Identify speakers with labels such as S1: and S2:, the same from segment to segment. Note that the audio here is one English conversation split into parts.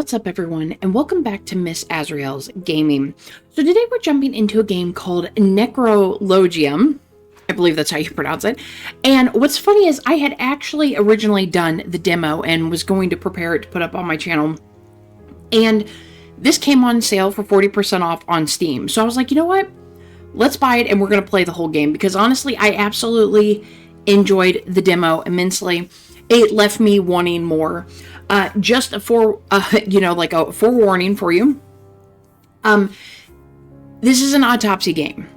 S1: what's up everyone, and welcome back to Miss Azrael's Gaming. So today we're jumping into a game called Necrologium. I believe that's how you pronounce it. And what's funny is I had actually originally done the demo and was going to prepare it to put up on my channel. And this came on sale for 40% off on Steam. So I was like, you know what? Let's buy it and we're going to play the whole game. Because honestly, I absolutely enjoyed the demo immensely. It left me wanting more. Just for, like a forewarning for you. This is an autopsy game.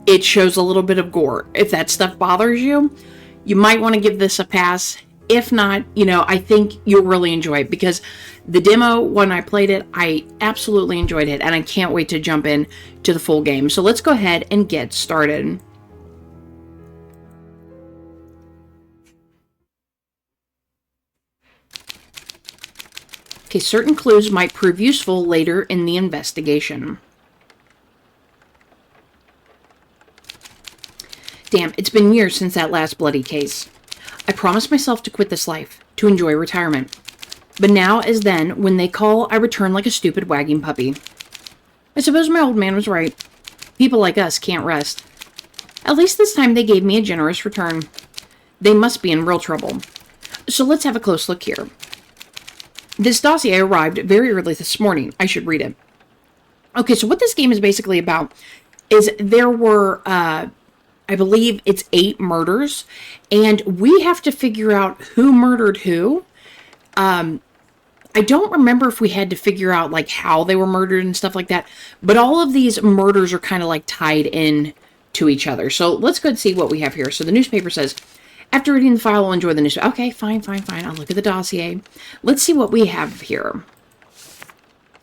S1: It shows a little bit of gore. If that stuff bothers you, you might want to give this a pass. If not, I think you'll really enjoy it because the demo, when I played it, I absolutely enjoyed it and I can't wait to jump in to the full game. So let's go ahead and get started. Okay, certain clues might prove useful later in the investigation. Damn, it's been years since that last bloody case. I promised myself to quit this life, to enjoy retirement. But now, as then, when they call, I return like a stupid wagging puppy. I suppose my old man was right. People like us can't rest. At least this time they gave me a generous return. They must be in real trouble. So let's have a close look here. This dossier arrived very early this morning. I should read it. Okay, so what this game is basically about is there were, I believe it's 8 murders, and we have to figure out who murdered who. I don't remember if we had to figure out, like, how they were murdered and stuff like that, but all of these murders are kind of, like, tied in to each other. So let's go and see what we have here. So the newspaper says, after reading the file, I'll enjoy the newspaper. Okay, fine. I'll look at the dossier. Let's see what we have here.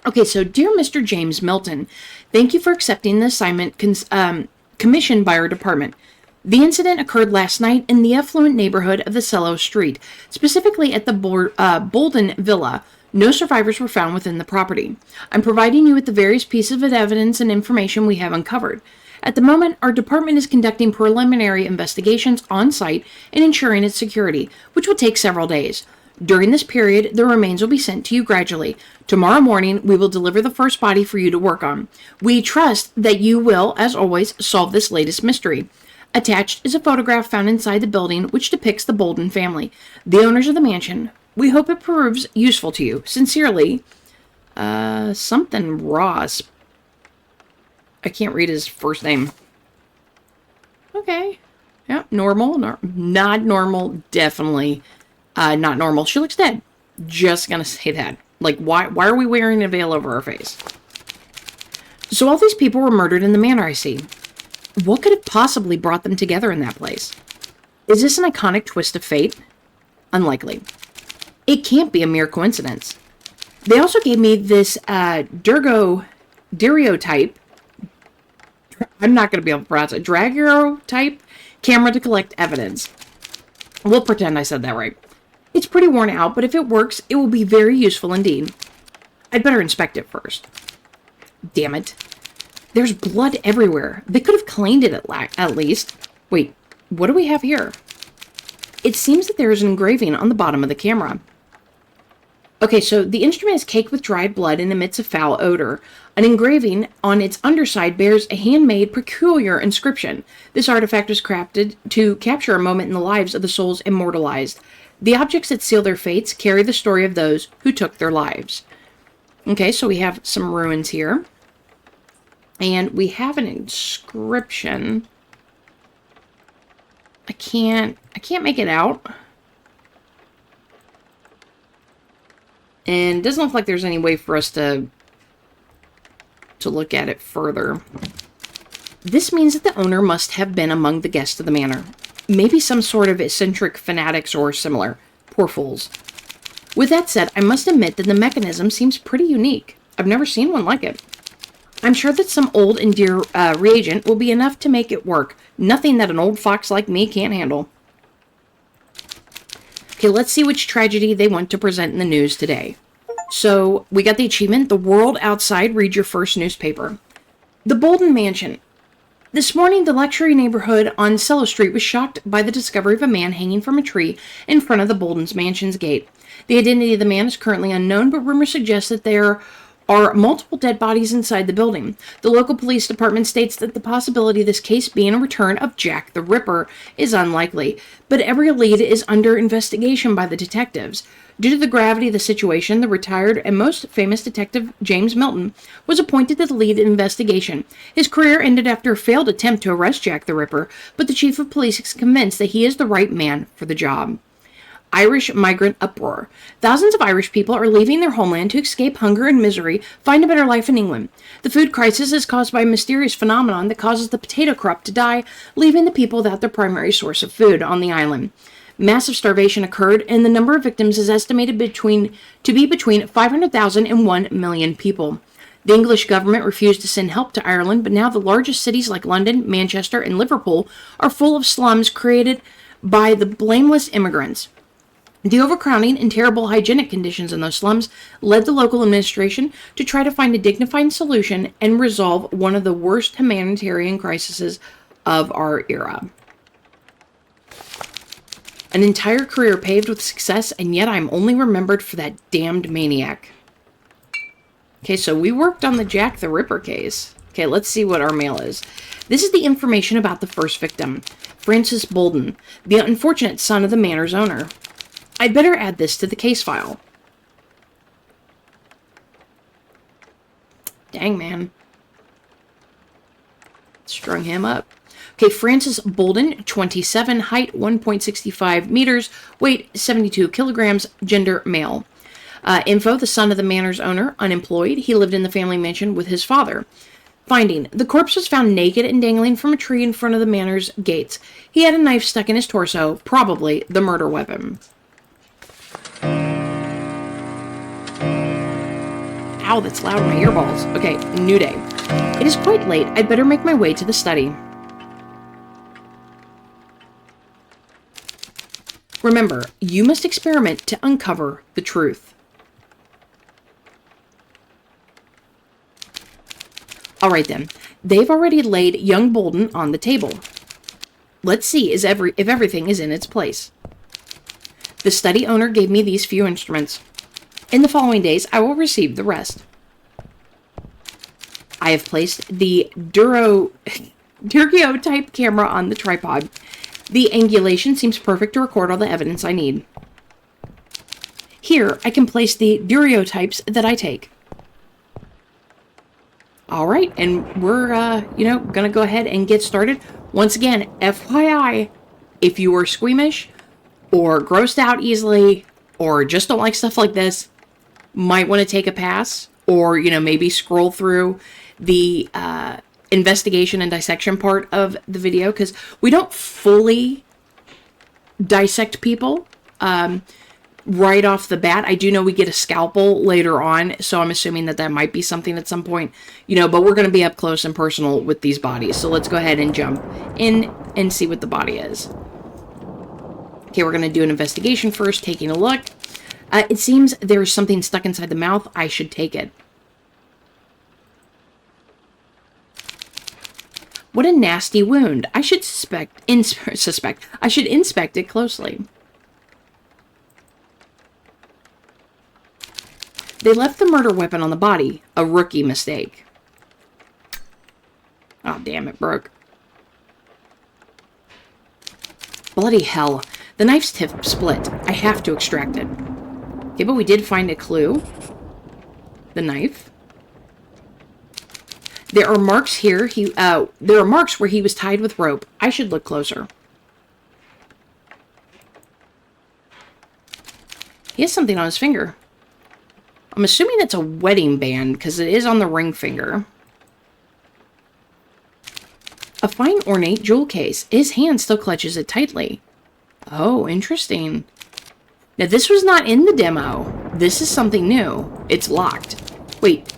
S1: Okay, so dear Mr. James Milton, thank you for accepting the assignment commissioned by our department. The incident occurred last night in the affluent neighborhood of the Cello Street, specifically at the Bolden Villa. No survivors were found within the property. I'm providing you with the various pieces of evidence and information we have uncovered. At the moment, our department is conducting preliminary investigations on site and ensuring its security, which will take several days. During this period, the remains will be sent to you gradually. Tomorrow morning, we will deliver the first body for you to work on. We trust that you will, as always, solve this latest mystery. Attached is a photograph found inside the building which depicts the Bolden family, the owners of the mansion. We hope it proves useful to you. Sincerely, something Ross. I can't read his first name. Okay. Yeah, normal. Not normal. Definitely not normal. She looks dead. Just gonna say that. Like, why are we wearing a veil over our face? So all these people were murdered in the manor, I see. What could have possibly brought them together in that place? Is this an iconic twist of fate? Unlikely. It can't be a mere coincidence. They also gave me this daguerreotype. I'm not going to be able to pronounce it. Daguerreotype camera to collect evidence. We'll pretend I said that right. It's pretty worn out, but if it works, it will be very useful indeed. I'd better inspect it first. Damn it. There's blood everywhere. They could have cleaned it at least. Wait, what do we have here? It seems that there is an engraving on the bottom of the camera. Okay, so the instrument is caked with dried blood and emits a foul odor. An engraving on its underside bears a handmade, peculiar inscription. This artifact was crafted to capture a moment in the lives of the souls immortalized. The objects that seal their fates carry the story of those who took their lives. Okay, so we have some ruins here. And we have an inscription. I can't make it out. And it doesn't look like there's any way for us to look at it further. This means that the owner must have been among the guests of the manor. Maybe some sort of eccentric fanatics or similar. Poor fools. With that said, I must admit that the mechanism seems pretty unique. I've never seen one like it. I'm sure that some old and dear reagent will be enough to make it work. Nothing that an old fox like me can't handle. Okay, let's see which tragedy they want to present in the news today. So, we got the achievement, The World Outside, read your first newspaper. The Bolden Mansion. This morning, the luxury neighborhood on Cello Street was shocked by the discovery of a man hanging from a tree in front of the Bolden's mansion's gate. The identity of the man is currently unknown, but rumors suggest that there are multiple dead bodies inside the building. The local police department states that the possibility of this case being a return of Jack the Ripper is unlikely, but every lead is under investigation by the detectives. Due to the gravity of the situation, the retired and most famous detective James Milton was appointed to the lead investigation. His career ended after a failed attempt to arrest Jack the Ripper, but the chief of police is convinced that he is the right man for the job. Irish migrant uproar. Thousands of Irish people are leaving their homeland to escape hunger and misery, find a better life in England. The food crisis is caused by a mysterious phenomenon that causes the potato crop to die, leaving the people without their primary source of food on the island. Massive starvation occurred, and the number of victims is estimated to be between 500,000 and 1 million people. The English government refused to send help to Ireland, but now the largest cities like London, Manchester, and Liverpool are full of slums created by the blameless immigrants. The overcrowding and terrible hygienic conditions in those slums led the local administration to try to find a dignified solution and resolve one of the worst humanitarian crises of our era. An entire career paved with success, and yet I'm only remembered for that damned maniac. Okay, so we worked on the Jack the Ripper case. Okay, let's see what our mail is. This is the information about the first victim, Francis Bolden, the unfortunate son of the manor's owner. I'd better add this to the case file. Dang, man. Strung him up. Okay, Francis Bolden, 27, height 1.65 meters, weight 72 kilograms, gender male. Info, the son of the manor's owner, unemployed. He lived in the family mansion with his father. Finding, the corpse was found naked and dangling from a tree in front of the manor's gates. He had a knife stuck in his torso, probably the murder weapon. Ow, that's loud in my earballs. Okay, new day. It is quite late. I'd better make my way to the study. Remember, you must experiment to uncover the truth. Alright then, they've already laid young Bolden on the table. Let's see if everything is in its place. The study owner gave me these few instruments. In the following days, I will receive the rest. I have placed the daguerreotype camera on the tripod. The angulation seems perfect to record all the evidence I need. Here, I can place the daguerreotypes that I take. Alright, and we're, gonna go ahead and get started. Once again, FYI, if you are squeamish, or grossed out easily, or just don't like stuff like this, might want to take a pass, or, maybe scroll through the investigation and dissection part of the video, because we don't fully dissect people right off the bat. I do know we get a scalpel later on, so I'm assuming that might be something at some point, but we're going to be up close and personal with these bodies. So let's go ahead and jump in and see what the body is. Okay, we're going to do an investigation first, taking a look. It seems there's something stuck inside the mouth. I should take it. What a nasty wound. I should I should inspect it closely. They left the murder weapon on the body. A rookie mistake. Oh, damn, it broke. Bloody hell. The knife's tip split. I have to extract it. Okay, but we did find a clue. The knife. There are marks here. There are marks where he was tied with rope. I should look closer. He has something on his finger. I'm assuming it's a wedding band, because it is on the ring finger. A fine ornate jewel case. His hand still clutches it tightly. Oh, interesting. Now, this was not in the demo. This is something new. It's locked. Wait,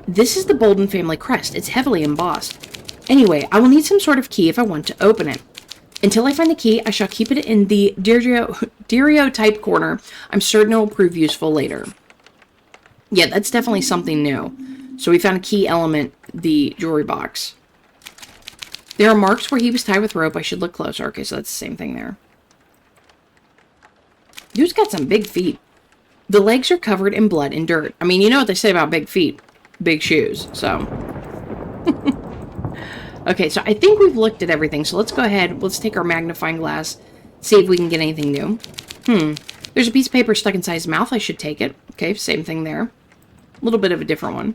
S1: this is the Bolden family crest. It's heavily embossed. Anyway, I will need some sort of key if I want to open it. Until I find the key, I shall keep it in the daguerreotype corner. I'm certain it will prove useful later. Yeah, that's definitely something new. So we found a key element, the jewelry box. There are marks where he was tied with rope. I should look closer. Okay, so that's the same thing there. Dude's got some big feet. The legs are covered in blood and dirt. I mean, you know what they say about big feet, big shoes, so. Okay, so I think we've looked at everything, so let's go ahead. Let's take our magnifying glass, see if we can get anything new. There's a piece of paper stuck inside his mouth. I should take it. Okay, same thing there. A little bit of a different one.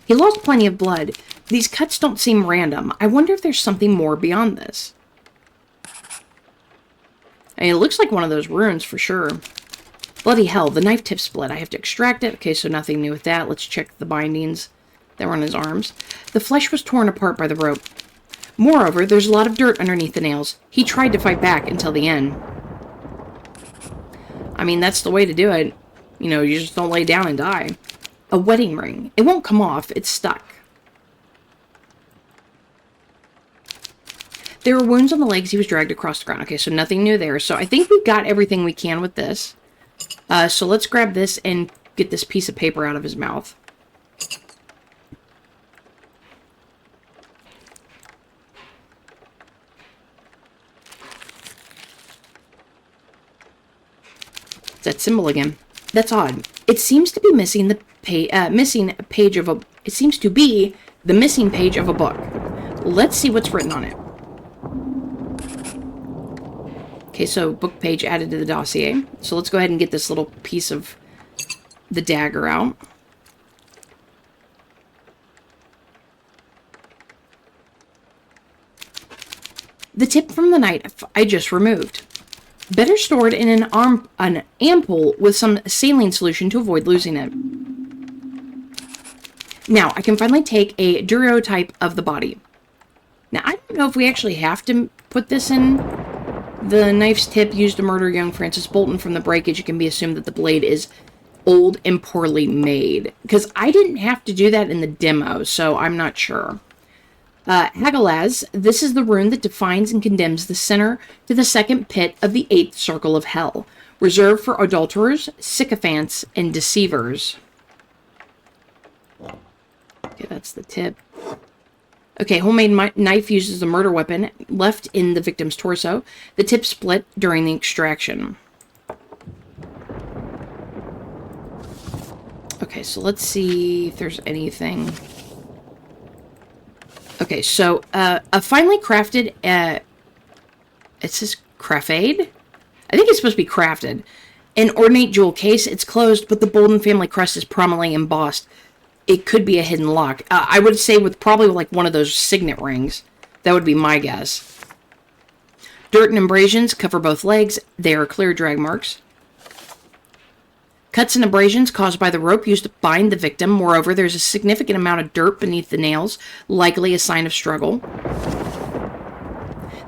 S1: He lost plenty of blood. These cuts don't seem random. I wonder if there's something more beyond this. I mean, it looks like one of those runes for sure. Bloody hell, the knife tip split. I have to extract it. Okay, so nothing new with that. Let's check the bindings that were on his arms. The flesh was torn apart by the rope. Moreover, there's a lot of dirt underneath the nails. He tried to fight back until the end. I mean, that's the way to do it. You know, you just don't lay down and die. A wedding ring. It won't come off. It's stuck. There were wounds on the legs. He was dragged across the ground. Okay, so nothing new there. So I think we've got everything we can with this. So let's grab this and get this piece of paper out of his mouth. It's that symbol again. That's odd. It seems to be missing the page of a. It seems to be the missing page of a book. Let's see what's written on it. Okay, so book page added to the dossier. So let's go ahead and get this little piece of the dagger out. The tip from the knife I just removed. Better stored in an ampoule with some saline solution to avoid losing it. Now, I can finally take a daguerreotype of the body. Now, I don't know if we actually have to put this in. The knife's tip used to murder young Francis Bolton. From the breakage, it can be assumed that the blade is old and poorly made. Because I didn't have to do that in the demo, so I'm not sure. Hagalaz, this is the rune that defines and condemns the sinner to the second pit of the 8th circle of hell, reserved for adulterers, sycophants, and deceivers. Okay, that's the tip. Okay, homemade knife uses the murder weapon left in the victim's torso. The tip split during the extraction. Okay, so let's see if there's anything. Okay, so a finely crafted, it says crafade? I think it's supposed to be crafted. An ornate jewel case, it's closed, but the Bolton family crest is prominently embossed. It could be a hidden lock. I would say with probably like one of those signet rings. That would be my guess. Dirt and abrasions cover both legs. They are clear drag marks. Cuts and abrasions caused by the rope used to bind the victim. Moreover, there's a significant amount of dirt beneath the nails, likely a sign of struggle.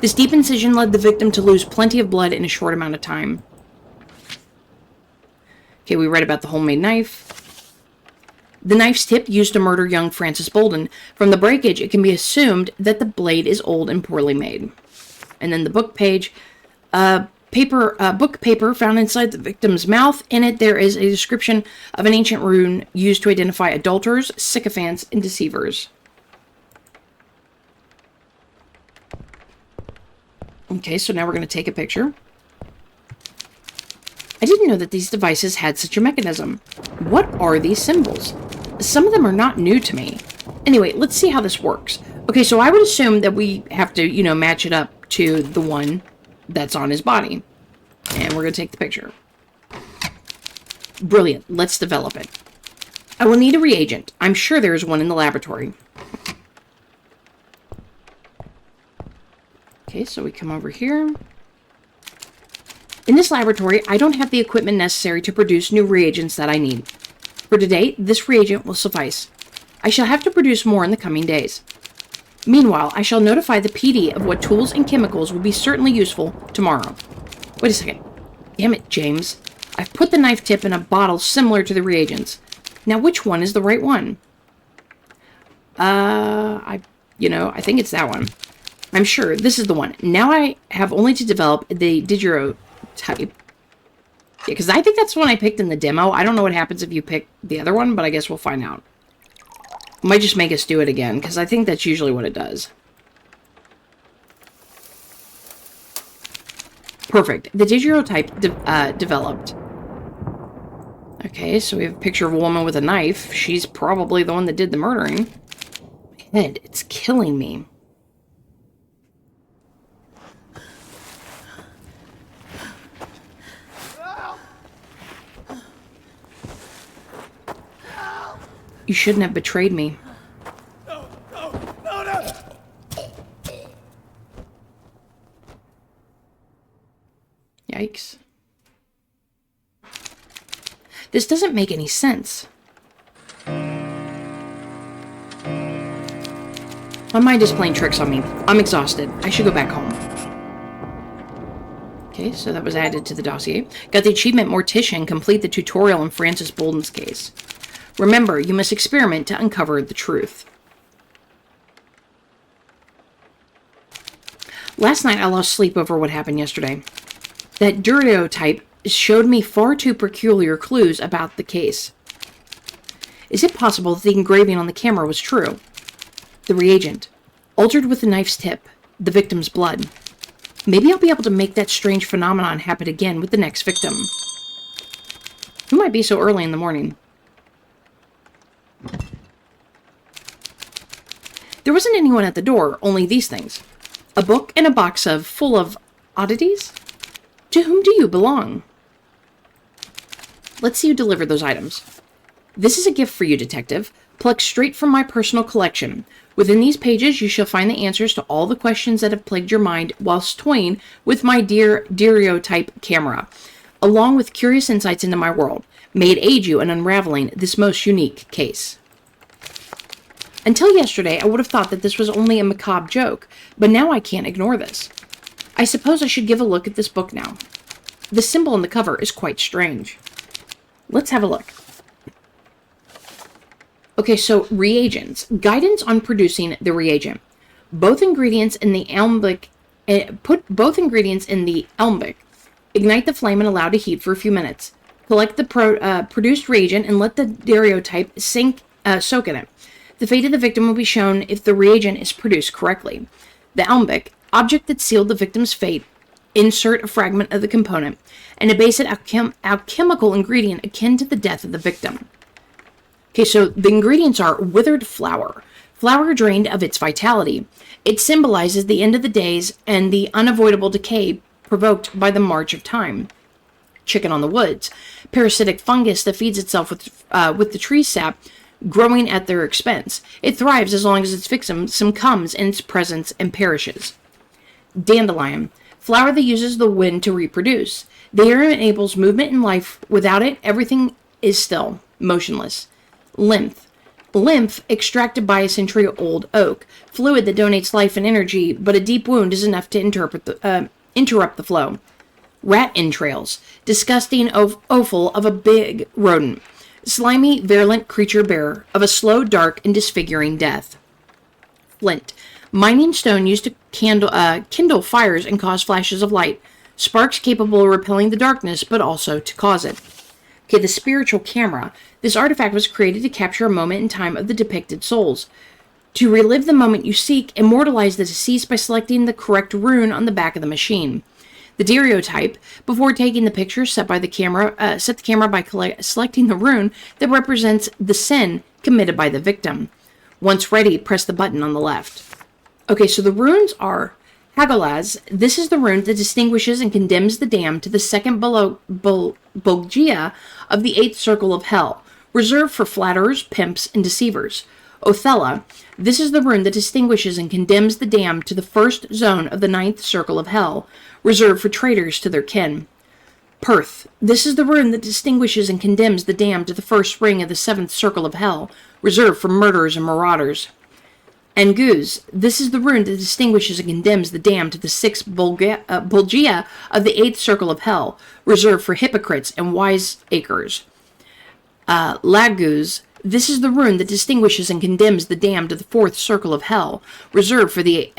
S1: This deep incision led the victim to lose plenty of blood in a short amount of time. Okay, we read about the homemade knife. The knife's tip used to murder young Francis Bolton. From the breakage, it can be assumed that the blade is old and poorly made. And then the book page, book paper found inside the victim's mouth. In it, there is a description of an ancient rune used to identify adulterers, sycophants, and deceivers. Okay, so now we're going to take a picture. I didn't know that these devices had such a mechanism. What are these symbols? Some of them are not new to me. Anyway, let's see how this works. Okay, so I would assume that we have to, you know, match it up to the one that's on his body. And we're going to take the picture. Brilliant. Let's develop it. I will need a reagent. I'm sure there is one in the laboratory. Okay, so we come over here. In this laboratory, I don't have the equipment necessary to produce new reagents that I need. For today, this reagent will suffice. I shall have to produce more in the coming days. Meanwhile, I shall notify the PD of what tools and chemicals will be certainly useful tomorrow. Wait a second. Damn it, James. I've put the knife tip in a bottle similar to the reagents. Now, which one is the right one? I think it's that one. I'm sure this is the one. Now I have only to develop the daguerreotype. Yeah, because I think that's the one I picked in the demo. I don't know what happens if you pick the other one, but I guess we'll find out. Might just make us do it again, because I think that's usually what it does. Perfect. The daguerreotype developed. Okay, so we have a picture of a woman with a knife. She's probably the one that did the murdering. My head, it's killing me. You shouldn't have betrayed me.
S2: No.
S1: Yikes. This doesn't make any sense. My mind is playing tricks on me. I'm exhausted. I should go back home. Okay, so that was added to the dossier. Got the achievement Mortician. Complete the tutorial in Francis Bolden's case. Remember, you must experiment to uncover the truth. Last night I lost sleep over what happened yesterday. That daguerreotype showed me far too peculiar clues about the case. Is it possible that the engraving on the camera was true? The reagent, altered with the knife's tip, the victim's blood. Maybe I'll be able to make that strange phenomenon happen again with the next victim. Who might be so early in the morning? There wasn't anyone at the door, only these things. A book and a box full of oddities? To whom do you belong? Let's see who delivered those items. This is a gift for you, detective, plucked straight from my personal collection. Within these pages, you shall find the answers to all the questions that have plagued your mind whilst toying with my dear daguerreotype camera, along with curious insights into my world. May it aid you in unraveling this most unique case. Until yesterday, I would have thought that this was only a macabre joke, but now I can't ignore this. I suppose I should give a look at this book now. The symbol on the cover is quite strange. Let's have a look. Okay, so reagents. Guidance on producing the reagent. Both ingredients in the alembic. Put both ingredients in the alembic. Ignite the flame and allow to heat for a few minutes. Collect the produced reagent and let the daguerreotype soak in it. The fate of the victim will be shown if the reagent is produced correctly. The alembic, object that sealed the victim's fate, insert a fragment of the component, and a basic alchemical ingredient akin to the death of the victim. Okay, so the ingredients are withered flour. Flour drained of its vitality. It symbolizes the end of the days and the unavoidable decay provoked by the march of time. Chicken on the woods. Parasitic fungus that feeds itself with the tree sap, growing at their expense. It thrives as long as its victim succumbs in its presence and perishes. Dandelion. Flower that uses the wind to reproduce. The air enables movement and life. Without it, everything is still, motionless. Lymph. Lymph extracted by a century-old oak. Fluid that donates life and energy, but a deep wound is enough to interrupt the flow. Rat entrails. Disgusting offal of a big rodent. Slimy, virulent creature bearer of a slow, dark, and disfiguring death. Flint. Mining stone used to kindle fires and cause flashes of light. Sparks capable of repelling the darkness, but also to cause it. Okay, the spiritual camera. This artifact was created to capture a moment in time of the depicted souls. To relive the moment you seek, immortalize the deceased by selecting the correct rune on the back of the machine. The daguerreotype, before taking the picture, set the camera by selecting the rune that represents the sin committed by the victim. Once ready, press the button on the left. Okay, so the runes are Hagolaz. This is the rune that distinguishes and condemns the damned to the second Bolgia of the 8th circle of hell, reserved for flatterers, pimps, and deceivers. Othella. This is the rune that distinguishes and condemns the damned to the first zone of the 9th circle of hell, reserved for traitors to their kin. Perth. This is the rune that distinguishes and condemns the damned to the first ring of the 7th circle of hell, reserved for murderers and marauders. Anguz. This is the rune that distinguishes and condemns the damned to the 6th Bolgia of the 8th circle of hell, reserved for hypocrites and wiseacres. Laguz. This is the rune that distinguishes and condemns the damned to the 4th circle of hell, reserved for the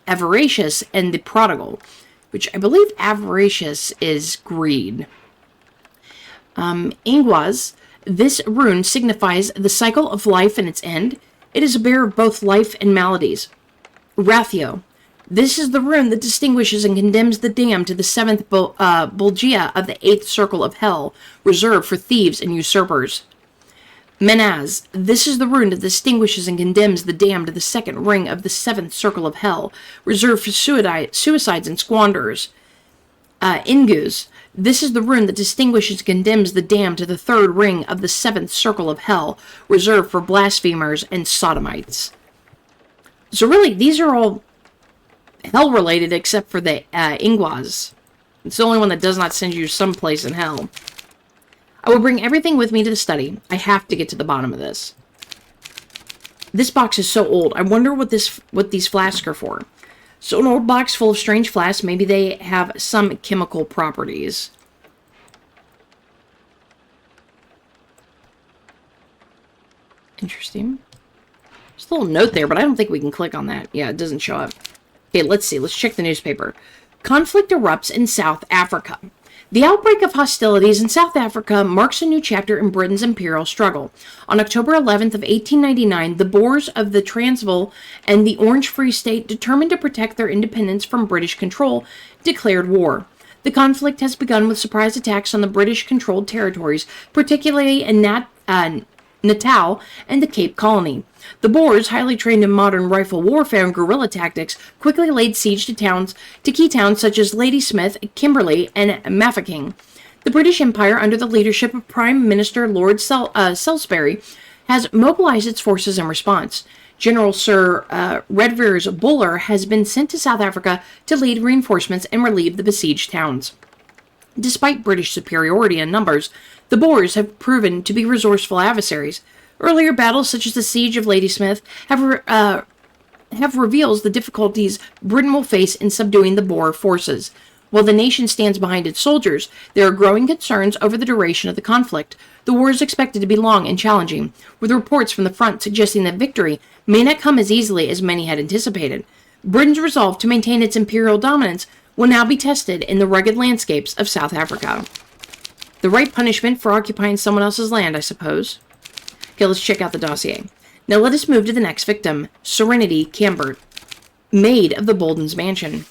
S1: avaricious and the prodigal, which I believe avaricious is greed. Ingwaz. This rune signifies the cycle of life and its end. It is a bearer of both life and maladies. Rathio. This is the rune that distinguishes and condemns the damned to the seventh Bulgia of the eighth circle of hell, reserved for thieves and usurpers. Menaz, this is the rune that distinguishes and condemns the damned to the second ring of the seventh circle of hell, reserved for suicides and squanderers. Ingus, this is the rune that distinguishes and condemns the damned to the third ring of the seventh circle of hell, reserved for blasphemers and sodomites. So really, these are all hell-related except for the Ingwaz. It's the only one that does not send you someplace in hell. I will bring everything with me to the study. I have to get to the bottom of this. This box is so old. I wonder what these flasks are for. So an old box full of strange flasks. Maybe they have some chemical properties. Interesting. There's a little note there, but I don't think we can click on that. Yeah, it doesn't show up. Okay, let's see. Let's check the newspaper. Conflict erupts in South Africa. The outbreak of hostilities in South Africa marks a new chapter in Britain's imperial struggle. On October 11th of 1899, the Boers of the Transvaal and the Orange Free State, determined to protect their independence from British control, declared war. The conflict has begun with surprise attacks on the British-controlled territories, particularly in Natal and the Cape Colony. The Boers, highly trained in modern rifle warfare and guerrilla tactics, quickly laid siege to key towns such as Ladysmith, Kimberley, and Mafeking. The British Empire, under the leadership of Prime Minister Lord Salisbury, has mobilized its forces in response. General Sir Redvers Buller has been sent to South Africa to lead reinforcements and relieve the besieged towns. Despite British superiority in numbers, the Boers have proven to be resourceful adversaries. Earlier battles, such as the Siege of Ladysmith, have revealed the difficulties Britain will face in subduing the Boer forces. While the nation stands behind its soldiers, there are growing concerns over the duration of the conflict. The war is expected to be long and challenging, with reports from the front suggesting that victory may not come as easily as many had anticipated. Britain's resolve to maintain its imperial dominance will now be tested in the rugged landscapes of South Africa. The right punishment for occupying someone else's land, I suppose. Okay, let's check out the dossier. Now let us move to the next victim, Serenity Cambert, maid of the Bolden's mansion.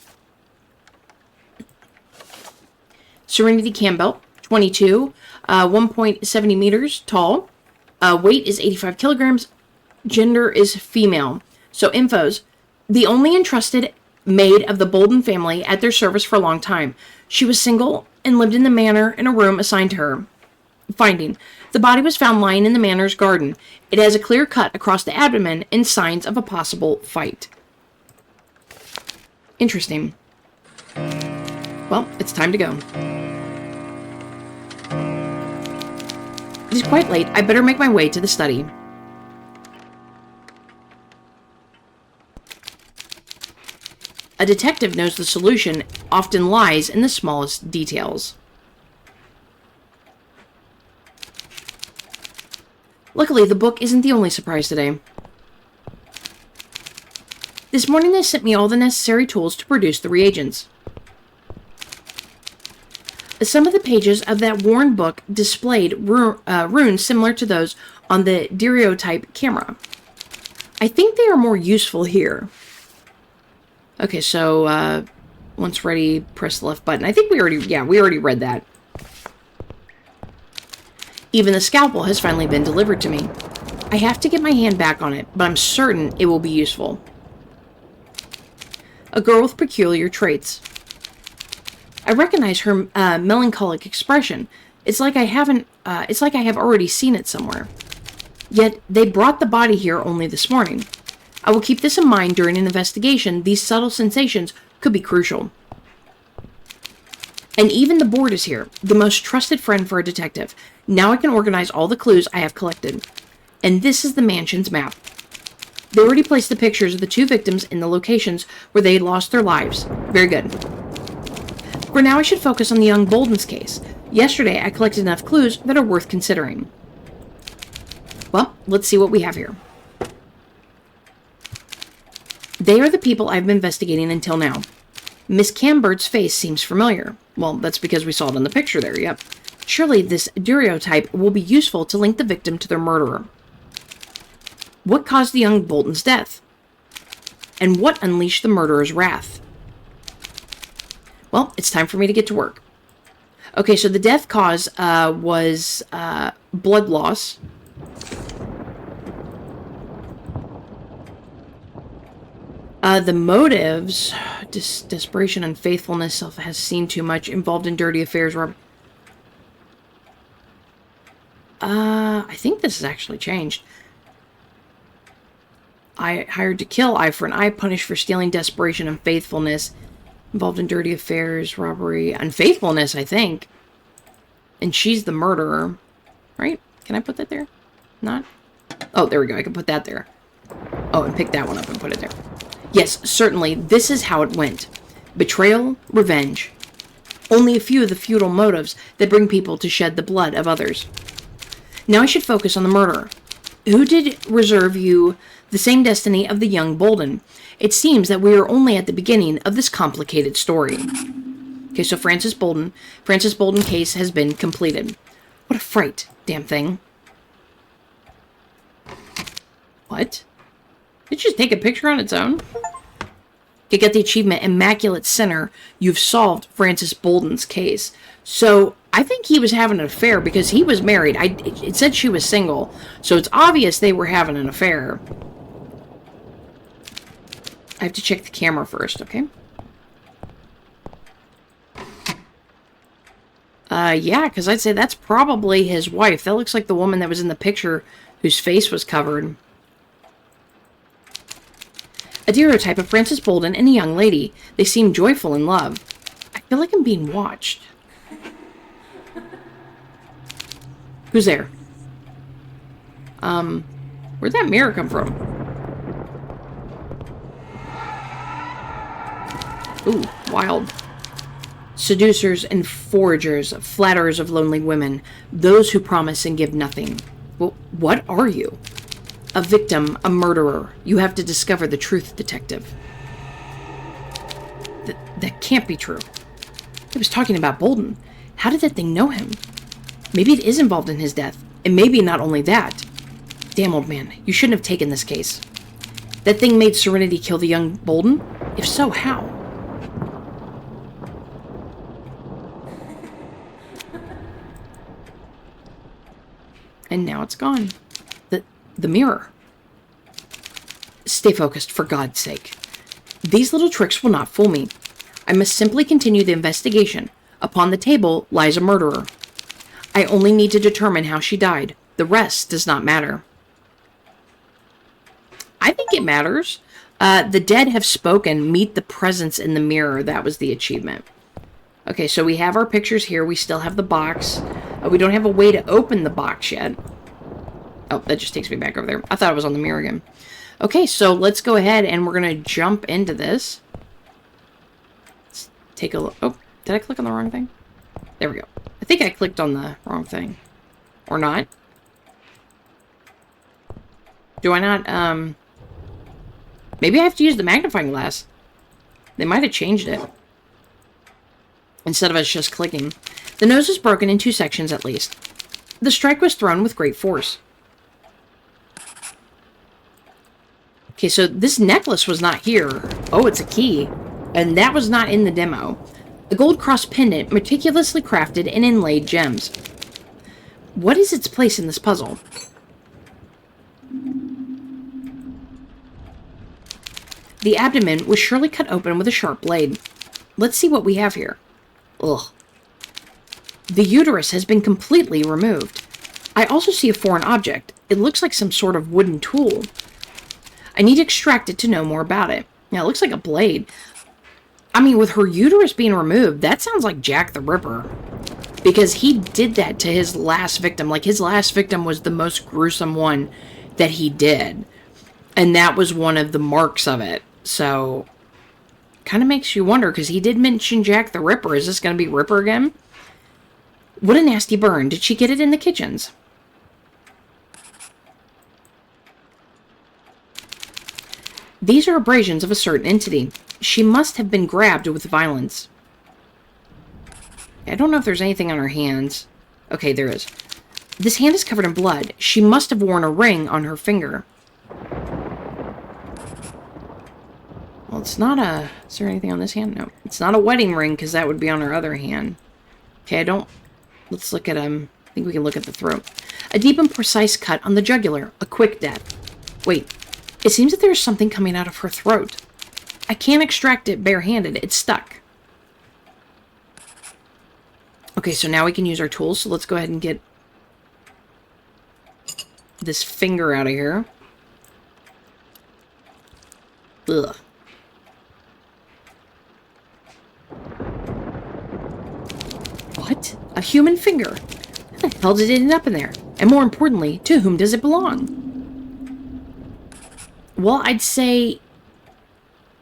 S1: Serenity Cambert, 22, 1.70 meters tall. Weight is 85 kilograms. Gender is female. So infos. The only entrusted maid of the Bolden family at their service for a long time. She was single and lived in the manor in a room assigned to her. Finding. The body was found lying in the manor's garden. It has a clear cut across the abdomen and signs of a possible fight. Interesting. Well, it's time to go. It is quite late. I better make my way to the study. A detective knows the solution often lies in the smallest details. Luckily, the book isn't the only surprise today. This morning they sent me all the necessary tools to produce the reagents. Some of the pages of that worn book displayed runes similar to those on the daguerreotype camera. I think they are more useful here. Okay, so once ready, press the left button. I think we already read that. Even the scalpel has finally been delivered to me. I have to get my hand back on it, but I'm certain it will be useful. A girl with peculiar traits. I recognize her melancholic expression. It's like I have already seen it somewhere. Yet they brought the body here only this morning. I will keep this in mind during an investigation. These subtle sensations could be crucial. And even the board is here, the most trusted friend for a detective. Now I can organize all the clues I have collected. And this is the mansion's map. They already placed the pictures of the two victims in the locations where they had lost their lives. Very good. For now, I should focus on the young Bolden's case. Yesterday, I collected enough clues that are worth considering. Well, let's see what we have here. They are the people I've been investigating until now. Miss Cambert's face seems familiar. Well, that's because we saw it in the picture there, yep. Surely this daguerreotype will be useful to link the victim to their murderer. What caused the young Bolden's death? And what unleashed the murderer's wrath? Well, it's time for me to get to work. Okay, so the death cause was blood loss. The motives, desperation, unfaithfulness, self has seen too much, involved in dirty affairs, I think this has actually changed. I hired to kill, eye for an eye, punished for stealing, desperation, unfaithfulness, involved in dirty affairs, robbery, unfaithfulness, I think. And she's the murderer, right? Can I put that there? Not? Oh, there we go. I can put that there. Oh, and pick that one up and put it there. Yes, certainly, this is how it went. Betrayal, revenge. Only a few of the futile motives that bring people to shed the blood of others. Now I should focus on the murderer. Who did reserve you the same destiny of the young Bolden? It seems that we are only at the beginning of this complicated story. Okay, so Francis Bolden case has been completed. What a fright, damn thing. What? Did you just take a picture on its own? To get the achievement, Immaculate Sinner, you've solved Francis Bolden's case. So, I think he was having an affair because he was married. It said she was single. So it's obvious they were having an affair. I have to check the camera first, okay? Yeah, because I'd say that's probably his wife. That looks like the woman that was in the picture whose face was covered. A daguerreotype of Francis Bolden and a young lady. They seem joyful in love. I feel like I'm being watched. Who's there? Where'd that mirror come from? Ooh, wild. Seducers and foragers, flatterers of lonely women, those who promise and give nothing. Well, what are you? A victim, a murderer. You have to discover the truth, detective. That can't be true. He was talking about Bolden. How did that thing know him? Maybe it is involved in his death. And maybe not only that. Damn, old man, you shouldn't have taken this case. That thing made Serenity kill the young Bolden? If so, how? And now it's gone. The mirror. Stay focused, for God's sake. These little tricks will not fool me. I must simply continue the investigation. Upon the table lies a murderer. I only need to determine how she died. The rest does not matter. I think it matters. The dead have spoken. Meet the presence in the mirror. That was the achievement. Okay, so we have our pictures here. We still have the box. We don't have a way to open the box yet. Oh, that just takes me back over there. I thought it was on the mirror again. Okay, so let's go ahead and we're going to jump into this. Let's take a look. Oh, did I click on the wrong thing? There we go. I think I clicked on the wrong thing. Or not. Do I not, maybe I have to use the magnifying glass. They might have changed it. Instead of us just clicking. The nose is broken in 2 sections at least. The strike was thrown with great force. Okay, so this necklace was not here. Oh, it's a key. And that was not in the demo. A gold cross pendant, meticulously crafted and inlaid gems. What is its place in this puzzle? The abdomen was surely cut open with a sharp blade. Let's see what we have here. Ugh. The uterus has been completely removed. I also see a foreign object. It looks like some sort of wooden tool. I need to extract it to know more about it. Now, it looks like a blade. I mean, with her uterus being removed, that sounds like Jack the Ripper. Because he did that to his last victim. Like, his last victim was the most gruesome one that he did. And that was one of the marks of it. So, kind of makes you wonder, because he did mention Jack the Ripper. Is this going to be Ripper again? What a nasty burn. Did she get it in the kitchens? These are abrasions of a certain entity. She must have been grabbed with violence. I don't know if there's anything on her hands. Okay, there is. This hand is covered in blood. She must have worn a ring on her finger. it's not a... Is there anything on this hand? No. It's not a wedding ring, because that would be on her other hand. Okay, I don't... Let's look at, I think we can look at the throat. A deep and precise cut on the jugular. A quick death. Wait. It seems that there's something coming out of her throat. I can't extract it barehanded. It's stuck. Okay, so now we can use our tools. So let's go ahead and get this finger out of here. Ugh. What? A human finger? How the hell did it end up in there? And more importantly, to whom does it belong? Well, I'd say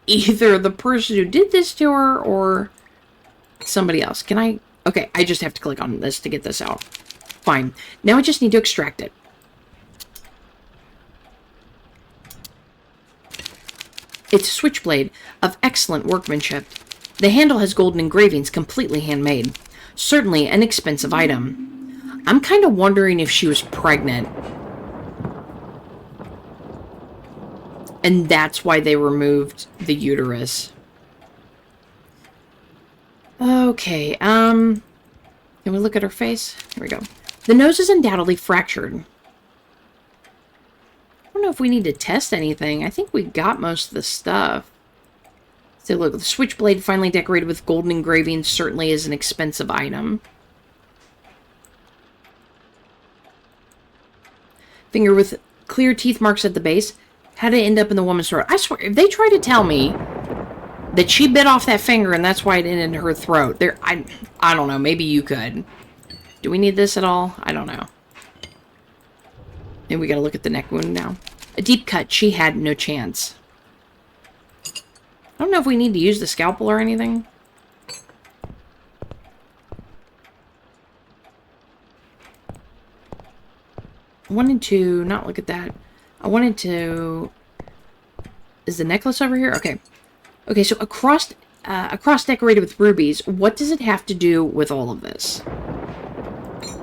S1: either the person who did this to her or somebody else. Can I... Okay, I just have to click on this to get this out. Fine. Now I just need to extract it. It's a switchblade of excellent workmanship. The handle has golden engravings, completely handmade. Certainly an expensive item. I'm kind of wondering if she was pregnant. And that's why they removed the uterus. Okay, can we look at her face? Here we go. The nose is undoubtedly fractured. I don't know if we need to test anything. I think we got most of the stuff. So look, the switchblade finely decorated with golden engravings certainly is an expensive item. Finger with clear teeth marks at the base. How did it end up in the woman's throat? I swear, if they try to tell me that she bit off that finger and that's why it ended in her throat, I don't know, maybe you could. Do we need this at all? I don't know. Maybe we gotta look at the neck wound now. A deep cut, she had no chance. I don't know if we need to use the scalpel or anything. I wanted to not look at that. I wanted to... Is the necklace over here? Okay. Okay, so a cross decorated with rubies. What does it have to do with all of this?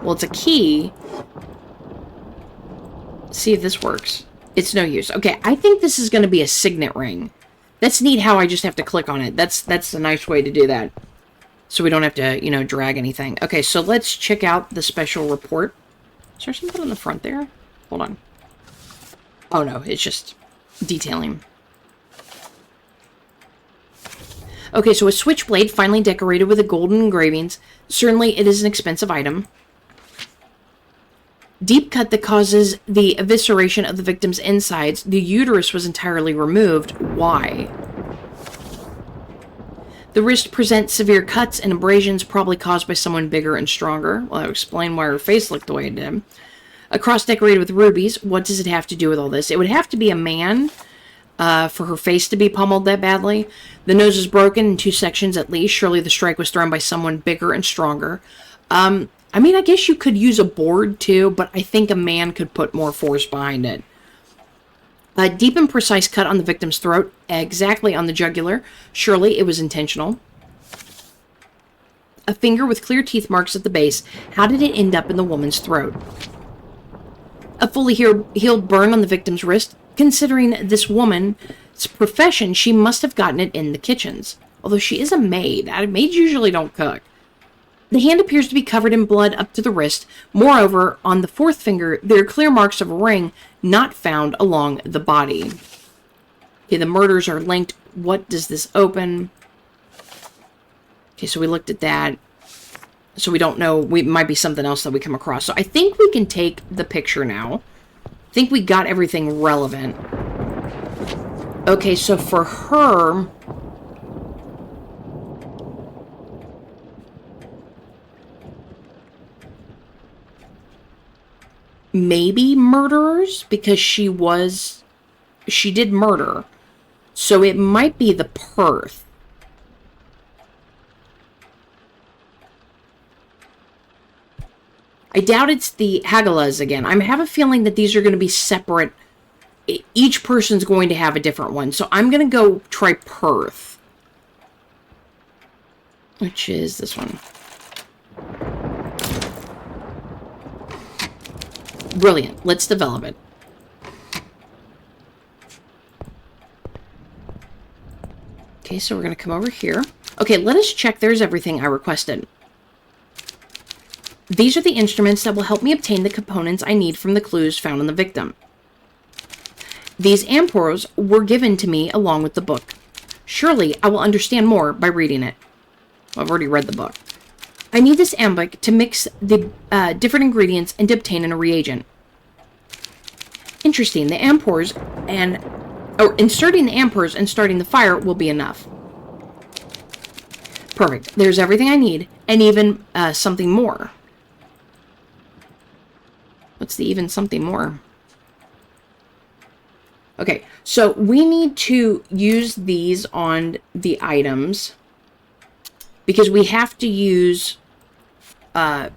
S1: Well, it's a key. See if this works. It's no use. Okay, I think this is going to be a signet ring. That's neat how I just have to click on it. That's a nice way to do that. So we don't have to, you know, drag anything. Okay, so let's check out the special report. Is there something on the front there? Hold on. Oh no, it's just detailing. Okay, so a switchblade finely decorated with the golden engravings. Certainly it is an expensive item. Deep cut that causes the evisceration of the victim's insides. The uterus was entirely removed. Why? The wrist presents severe cuts and abrasions, probably caused by someone bigger and stronger. Well, that would explain why her face looked the way it did. A cross decorated with rubies. What does it have to do with all this? It would have to be a man for her face to be pummeled that badly. The nose is broken in 2 sections at least. Surely the strike was thrown by someone bigger and stronger. I mean, I guess you could use a board too, but I think a man could put more force behind it. A deep and precise cut on the victim's throat, exactly on the jugular. Surely it was intentional. A finger with clear teeth marks at the base. How did it end up in the woman's throat? A fully healed burn on the victim's wrist. Considering this woman's profession, she must have gotten it in the kitchens. Although she is a maid. Maids usually don't cook. The hand appears to be covered in blood up to the wrist. Moreover, on the 4th finger, there are clear marks of a ring not found along the body. Okay, the murders are linked. What does this open? Okay, so we looked at that. So we don't know. We might be something else that we come across. So I think we can take the picture now. I think we got everything relevant. Okay, so for her... maybe murderers, because she did murder. So it might be the Perth. I doubt it's the Hagalas again. I have a feeling that these are going to be separate. Each person's going to have a different one. So I'm going to go try Perth. Which is this one. Brilliant. Let's develop it. Okay, so we're going to come over here. Okay, let us check there's everything I requested. These are the instruments that will help me obtain the components I need from the clues found in the victim. These ampoules were given to me along with the book. Surely I will understand more by reading it. Well, I've already read the book. I need this alembic to mix the different ingredients and to obtain a reagent. Interesting. The ampoules inserting the ampoules and starting the fire will be enough. Perfect. There's everything I need, and even something more. What's the even something more? Okay, so we need to use these on the items because we have to use a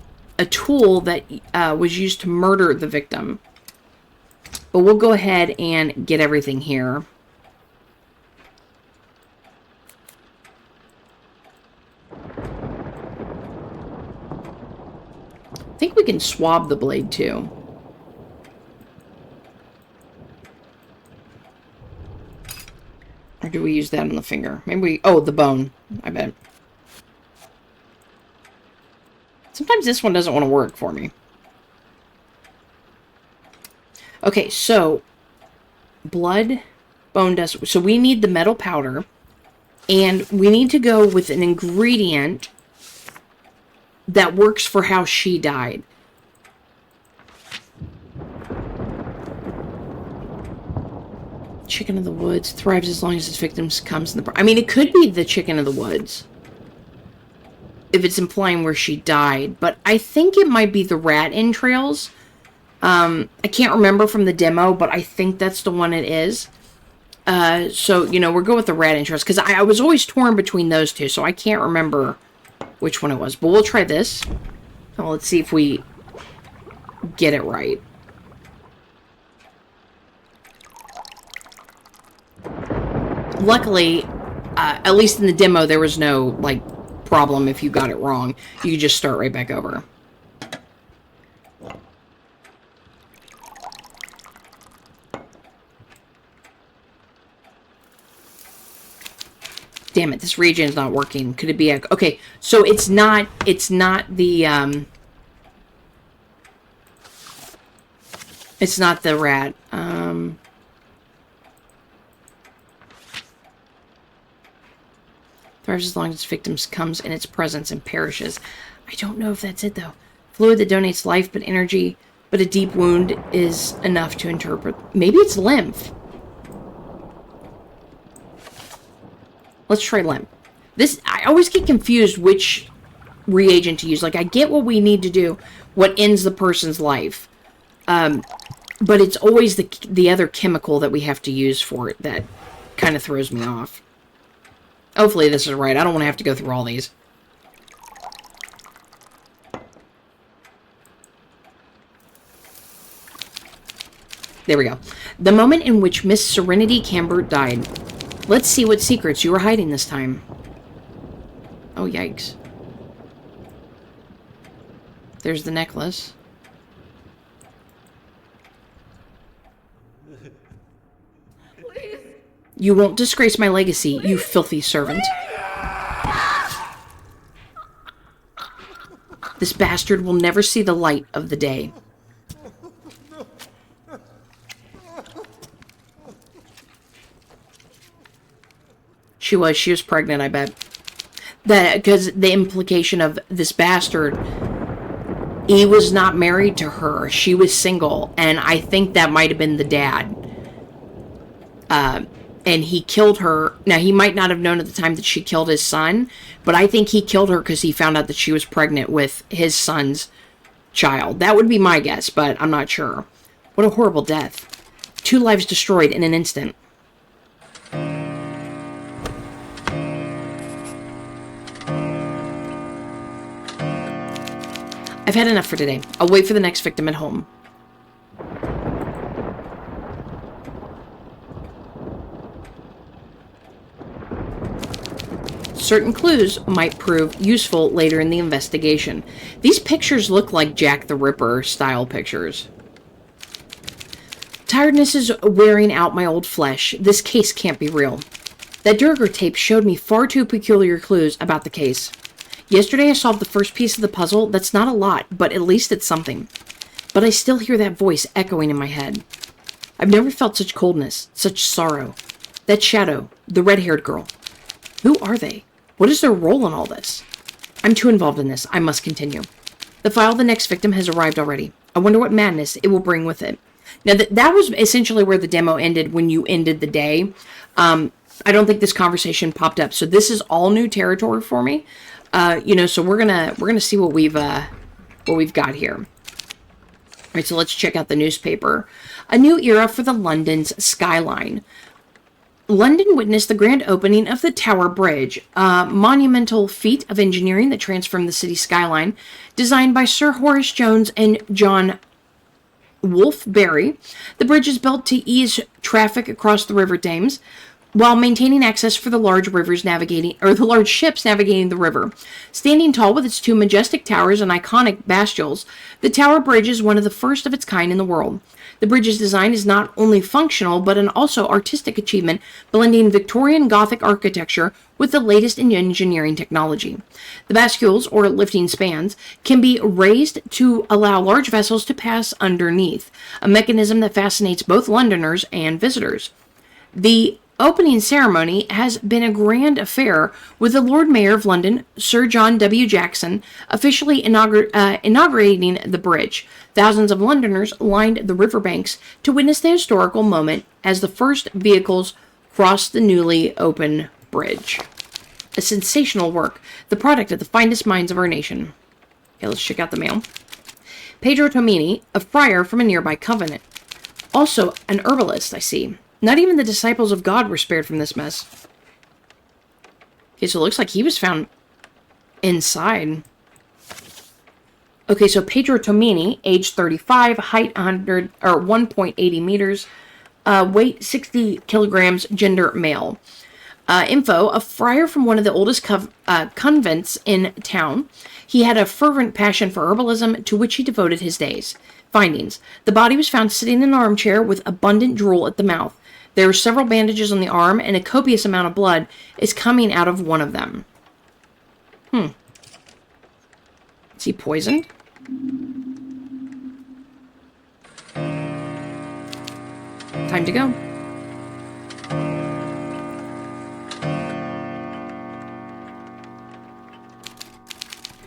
S1: tool that was used to murder the victim. But we'll go ahead and get everything here. I think we can swab the blade too. Or do we use that on the finger? Maybe we... Oh, the bone. I bet. Sometimes this one doesn't want to work for me. Okay, so... blood, bone dust. So we need the metal powder. And we need to go with an ingredient that works for how she died. Chicken of the woods thrives as long as its victims comes in the... I mean, it could be the chicken of the woods. If it's implying where she died. But I think it might be the rat entrails. I can't remember from the demo, but I think that's the one it is. So, you know, we'll go with the rat entrails. Because I was always torn between those two. So I can't remember which one it was. But we'll try this. Well, let's see if we get it right. Luckily, at least in the demo, there was no, like, problem if you got it wrong. You could just start right back over. Damn it, this region is not working. Could it be a... Okay, so it's not the, it's not the rat. Thrives as long as its victims comes in its presence and perishes. I don't know if that's it, though. Fluid that donates life but energy, but a deep wound is enough to interpret. Maybe it's lymph. Let's try lymph. This, I always get confused which reagent to use. Like, I get what we need to do, what ends the person's life. But it's always the other chemical that we have to use for it that kind of throws me off. Hopefully this is right. I don't want to have to go through all these. There we go. The moment in which Miss Serenity Cambert died. Let's see what secrets you were hiding this time. Oh, yikes. There's the necklace. You won't disgrace my legacy, you filthy servant. This bastard will never see the light of the day. She was pregnant, I bet. Because the implication of this bastard, he was not married to her. She was single, and I think that might have been the dad. And he killed her. Now, he might not have known at the time that she killed his son, but I think he killed her because he found out that she was pregnant with his son's child. That would be my guess, but I'm not sure. What a horrible death. 2 lives destroyed in an instant. I've had enough for today. I'll wait for the next victim at home. Certain clues might prove useful later in the investigation. These pictures look like Jack the Ripper style pictures. Tiredness is wearing out my old flesh. This case can't be real. That Durger tape showed me far too peculiar clues about the case. Yesterday I solved the first piece of the puzzle. That's not a lot, but at least it's something. But I still hear that voice echoing in my head. I've never felt such coldness, such sorrow. That shadow, the red-haired girl. Who are they? What is their role in all this? I'm too involved in this. I must continue. The file of the next victim has arrived already. I wonder what madness it will bring with it. Now, that was essentially where the demo ended when you ended the day. I don't think this conversation popped up, so this is all new territory for me. So we're gonna see what we've got here. All right, so let's check out the newspaper. A new era for the London's skyline. London witnessed the grand opening of the Tower Bridge, a monumental feat of engineering that transformed the city's skyline, designed by Sir Horace Jones and John Wolfe-Barry. The bridge is built to ease traffic across the River Thames, while maintaining access for the large ships navigating the river. Standing tall with its two majestic towers and iconic bastions, the Tower Bridge is one of the first of its kind in the world. The bridge's design is not only functional, but an also artistic achievement, blending Victorian Gothic architecture with the latest in engineering technology. The bascules, or lifting spans, can be raised to allow large vessels to pass underneath, a mechanism that fascinates both Londoners and visitors. The opening ceremony has been a grand affair, with the Lord Mayor of London, Sir John W. Jackson, officially inaugurating the bridge. Thousands of Londoners lined the riverbanks to witness the historical moment as the first vehicles crossed the newly open bridge. A sensational work, the product of the finest minds of our nation. Okay, let's check out the mail. Pedro Tomini, a friar from a nearby convent. Also an herbalist, I see. Not even the disciples of God were spared from this mess. Okay, so it looks like he was found inside. Okay, so Pedro Tomini, age 35, height 1.80 meters, weight 60 kilograms, gender male. Info, a friar from one of the oldest convents in town. He had a fervent passion for herbalism, to which he devoted his days. Findings, the body was found sitting in an armchair with abundant drool at the mouth. There are several bandages on the arm, and a copious amount of blood is coming out of one of them. Is he poisoned? Time to go.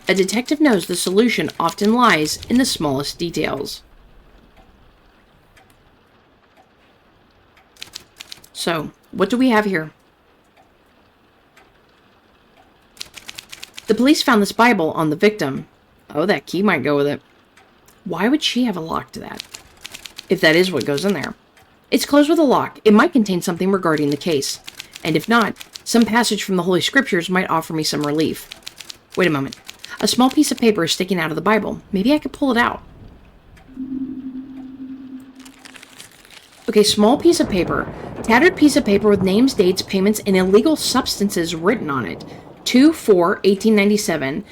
S1: A detective knows the solution often lies in the smallest details. So, what do we have here? The police found this Bible on the victim. Oh, that key might go with it. Why would she have a lock to that? If that is what goes in there. It's closed with a lock. It might contain something regarding the case. And if not, some passage from the Holy Scriptures might offer me some relief. Wait a moment. A small piece of paper is sticking out of the Bible. Maybe I could pull it out. Okay, small piece of paper. Tattered piece of paper with names, dates, payments, and illegal substances written on it. 2/4/1897.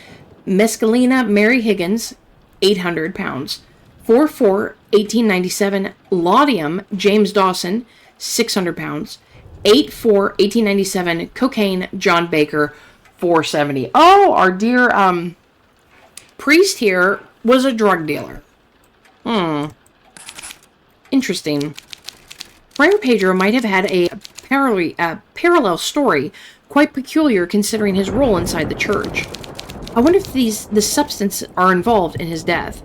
S1: Mescalina Mary Higgins, 800 pounds. 4/4/1897. Laudium James Dawson, 600 pounds. 8/4/1897. Cocaine John Baker, 470. Oh, our dear priest here was a drug dealer. Interesting. Friar Pedro might have had a parallel story, quite peculiar considering his role inside the church. I wonder if the substance are involved in his death.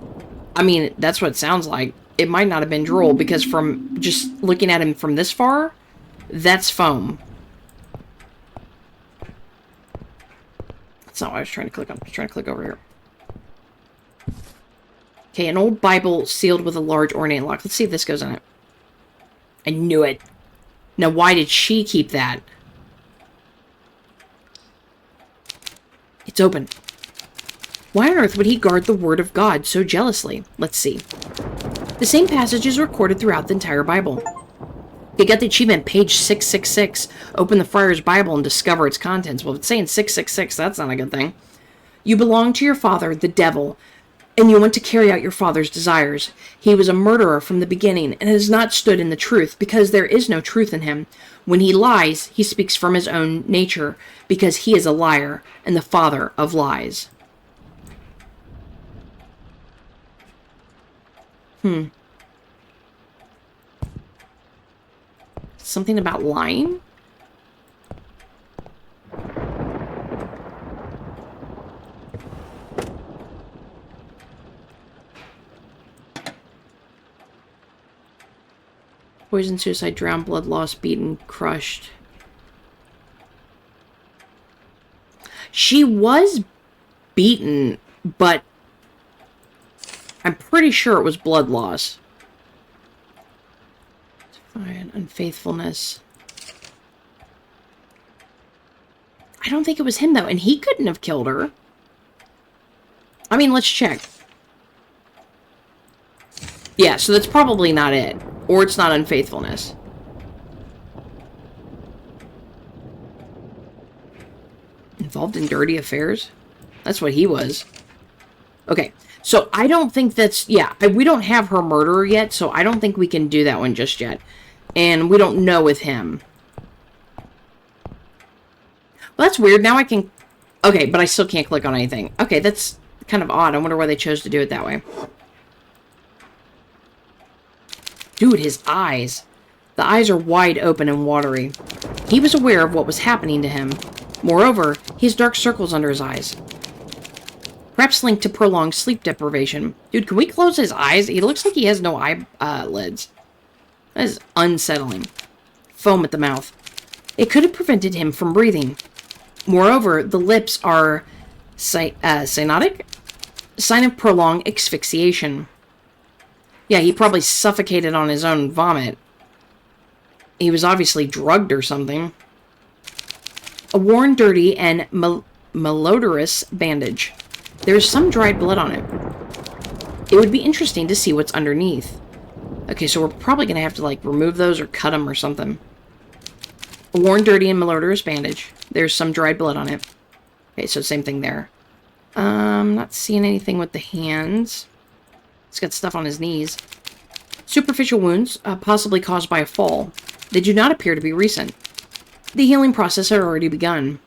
S1: I mean, that's what it sounds like. It might not have been drool, because from just looking at him from this far, that's foam. That's not what I was trying to click on. I was trying to click over here. Okay, an old Bible sealed with a large ornate lock. Let's see if this goes in it. I knew it. Now, why did she keep that? It's open. Why on earth would he guard the Word of God so jealously? Let's see. The same passage is recorded throughout the entire Bible. You got the achievement, page 666. Open the friar's Bible and discover its contents. Well, if it's saying 666, that's not a good thing. You belong to your father, the devil, And you want to carry out your father's desires. He was a murderer from the beginning and has not stood in the truth because there is no truth in him. When he lies, he speaks from his own nature because he is a liar and the father of lies. Something about lying? Poison, suicide, drowned, blood loss, beaten, crushed. She was beaten, but I'm pretty sure it was blood loss. Unfaithfulness. I don't think it was him, though, and he couldn't have killed her. I mean, let's check. Yeah, so that's probably not it. Or it's not unfaithfulness. Involved in dirty affairs? That's what he was. Okay, so I don't think that's... Yeah, we don't have her murderer yet, so I don't think we can do that one just yet. And we don't know with him. Well, that's weird. Now I can... Okay, but I still can't click on anything. Okay, that's kind of odd. I wonder why they chose to do it that way. Dude, his eyes. The eyes are wide open and watery. He was aware of what was happening to him. Moreover, he has dark circles under his eyes. Perhaps linked to prolonged sleep deprivation. Dude, can we close his eyes? He looks like he has no eyelids. That is unsettling. Foam at the mouth. It could have prevented him from breathing. Moreover, the lips are cyanotic? Sign of prolonged asphyxiation. Yeah, he probably suffocated on his own vomit. He was obviously drugged or something. A worn, dirty, and malodorous bandage. There is some dried blood on it. It would be interesting to see what's underneath. Okay, so we're probably going to have to, like, remove those or cut them or something. A worn, dirty, and malodorous bandage. There's some dried blood on it. Okay, so same thing there. Not seeing anything with the hands. He's got stuff on his knees. Superficial wounds, possibly caused by a fall. They do not appear to be recent. The healing process had already begun.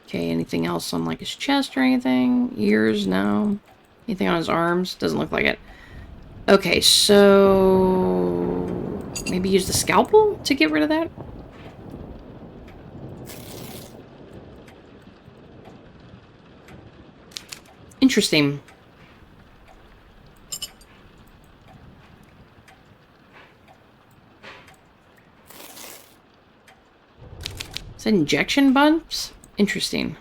S1: Okay, anything else on, like, his chest or anything? Ears? No. Anything on his arms? Doesn't look like it. Okay, so... maybe use the scalpel to get rid of that? Interesting. Is that injection bumps? Interesting.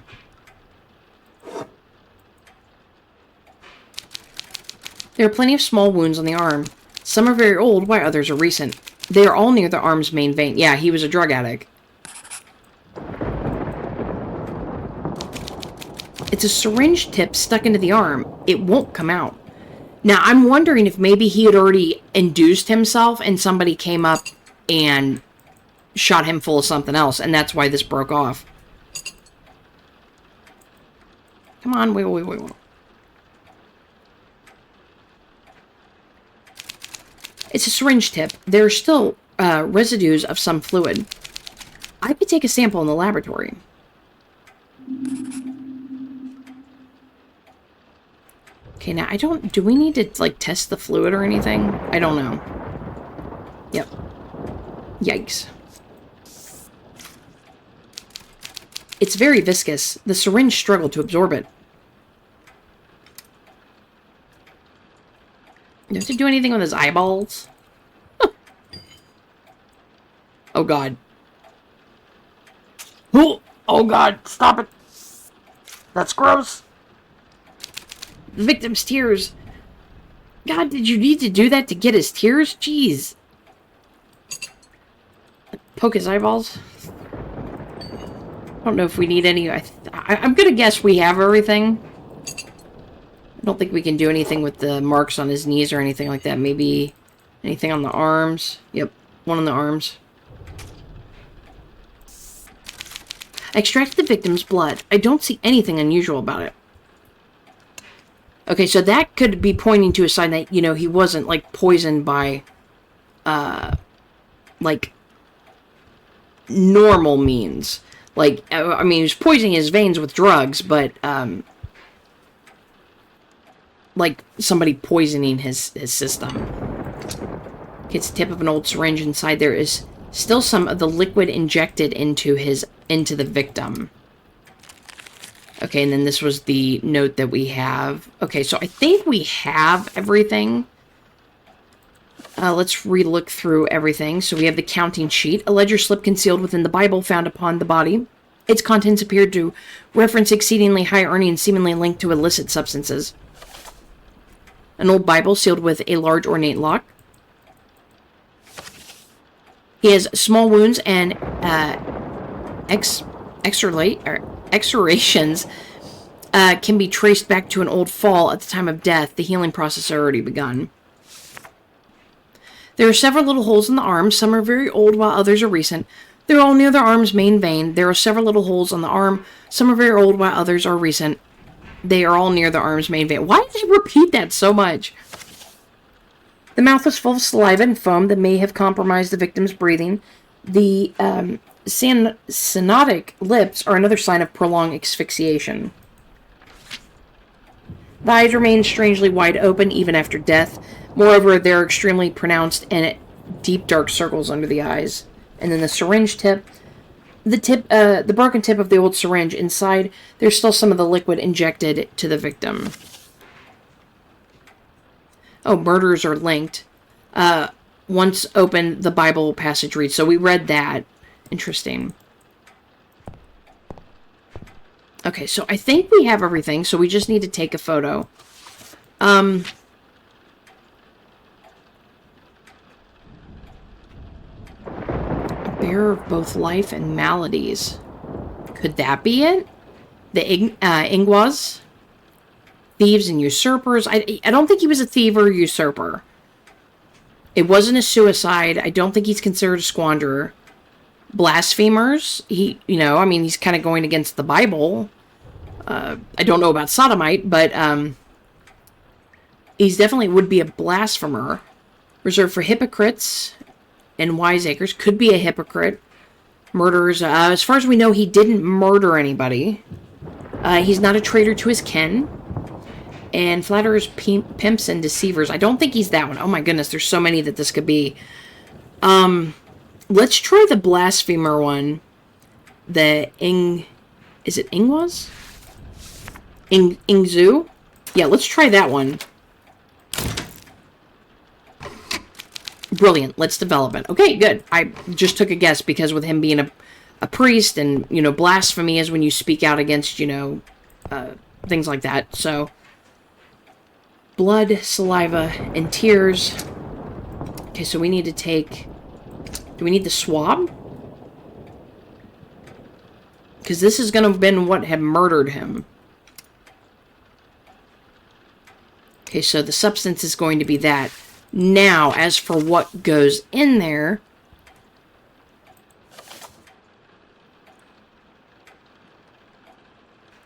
S1: There are plenty of small wounds on the arm. Some are very old, while others are recent. They are all near the arm's main vein. Yeah, he was a drug addict. It's a syringe tip stuck into the arm. It won't come out. Now, I'm wondering if maybe he had already induced himself and somebody came up and shot him full of something else, and that's why this broke off. Come on, wait. It's a syringe tip. There are still residues of some fluid. I could take a sample in the laboratory. Okay, now I don't... do we need to, like, test the fluid or anything? I don't know. Yep. Yikes. It's very viscous. The syringe struggled to absorb it. You have to do anything with his eyeballs? Oh, God. Oh, God. Stop it. That's gross. The victim's tears. God, did you need to do that to get his tears? Jeez. Poke his eyeballs. I don't know if we need any... I'm gonna guess we have everything. I don't think we can do anything with the marks on his knees or anything like that. Maybe anything on the arms. Yep, one on the arms. I extracted the victim's blood. I don't see anything unusual about it. Okay, so that could be pointing to a sign that, you know, he wasn't, like, poisoned by, like, normal means. Like, I mean, he was poisoning his veins with drugs, but, like, somebody poisoning his system. Gets the tip of an old syringe. Inside there is still some of the liquid injected into the victim. Okay, and then this was the note that we have. Okay, so I think we have everything. Let's re-look through everything. So we have the counting sheet. A ledger slip concealed within the Bible found upon the body. Its contents appeared to reference exceedingly high earnings seemingly linked to illicit substances. An old Bible sealed with a large ornate lock. He has small wounds and excoriations can be traced back to an old fall at the time of death. The healing process had already begun. There are several little holes in the arms. Some are very old while others are recent. They're all near the arm's main vein. There are several little holes on the arm. Some are very old while others are recent. They are all near the arm's main vein. Why did they repeat that so much? The mouth was full of saliva and foam that may have compromised the victim's breathing. The cyanotic lips are another sign of prolonged asphyxiation. The eyes remain strangely wide open even after death. Moreover, there are extremely pronounced and deep dark circles under the eyes. And then the syringe tip. The broken tip of the old syringe. Inside, there's still some of the liquid injected to the victim. Oh, murders are linked. Once opened, the Bible passage reads. So we read that. Interesting. Okay, so I think we have everything, so we just need to take a photo. Bearer of both life and maladies. Could that be it? The Ingwas? Thieves and usurpers. I don't think he was a thief or a usurper. It wasn't a suicide. I don't think he's considered a squanderer. Blasphemers. He's kind of going against the Bible. I don't know about sodomite, but he's definitely would be a blasphemer. Reserved for hypocrites and wiseacres. Could be a hypocrite. Murderers. As far as we know, he didn't murder anybody. He's not a traitor to his kin. And flatterers, pimps, and deceivers. I don't think he's that one. Oh my goodness, there's so many that this could be. Let's try the blasphemer one. Is it Ingwas? Ingzu? Yeah, let's try that one. Brilliant. Let's develop it. Okay, good. I just took a guess because with him being a priest and, blasphemy is when you speak out against, things like that. So, blood, saliva, and tears. Okay, so we need to take... Do we need the swab? Because this is going to have been what had murdered him. Okay, so the substance is going to be that. Now, as for what goes in there...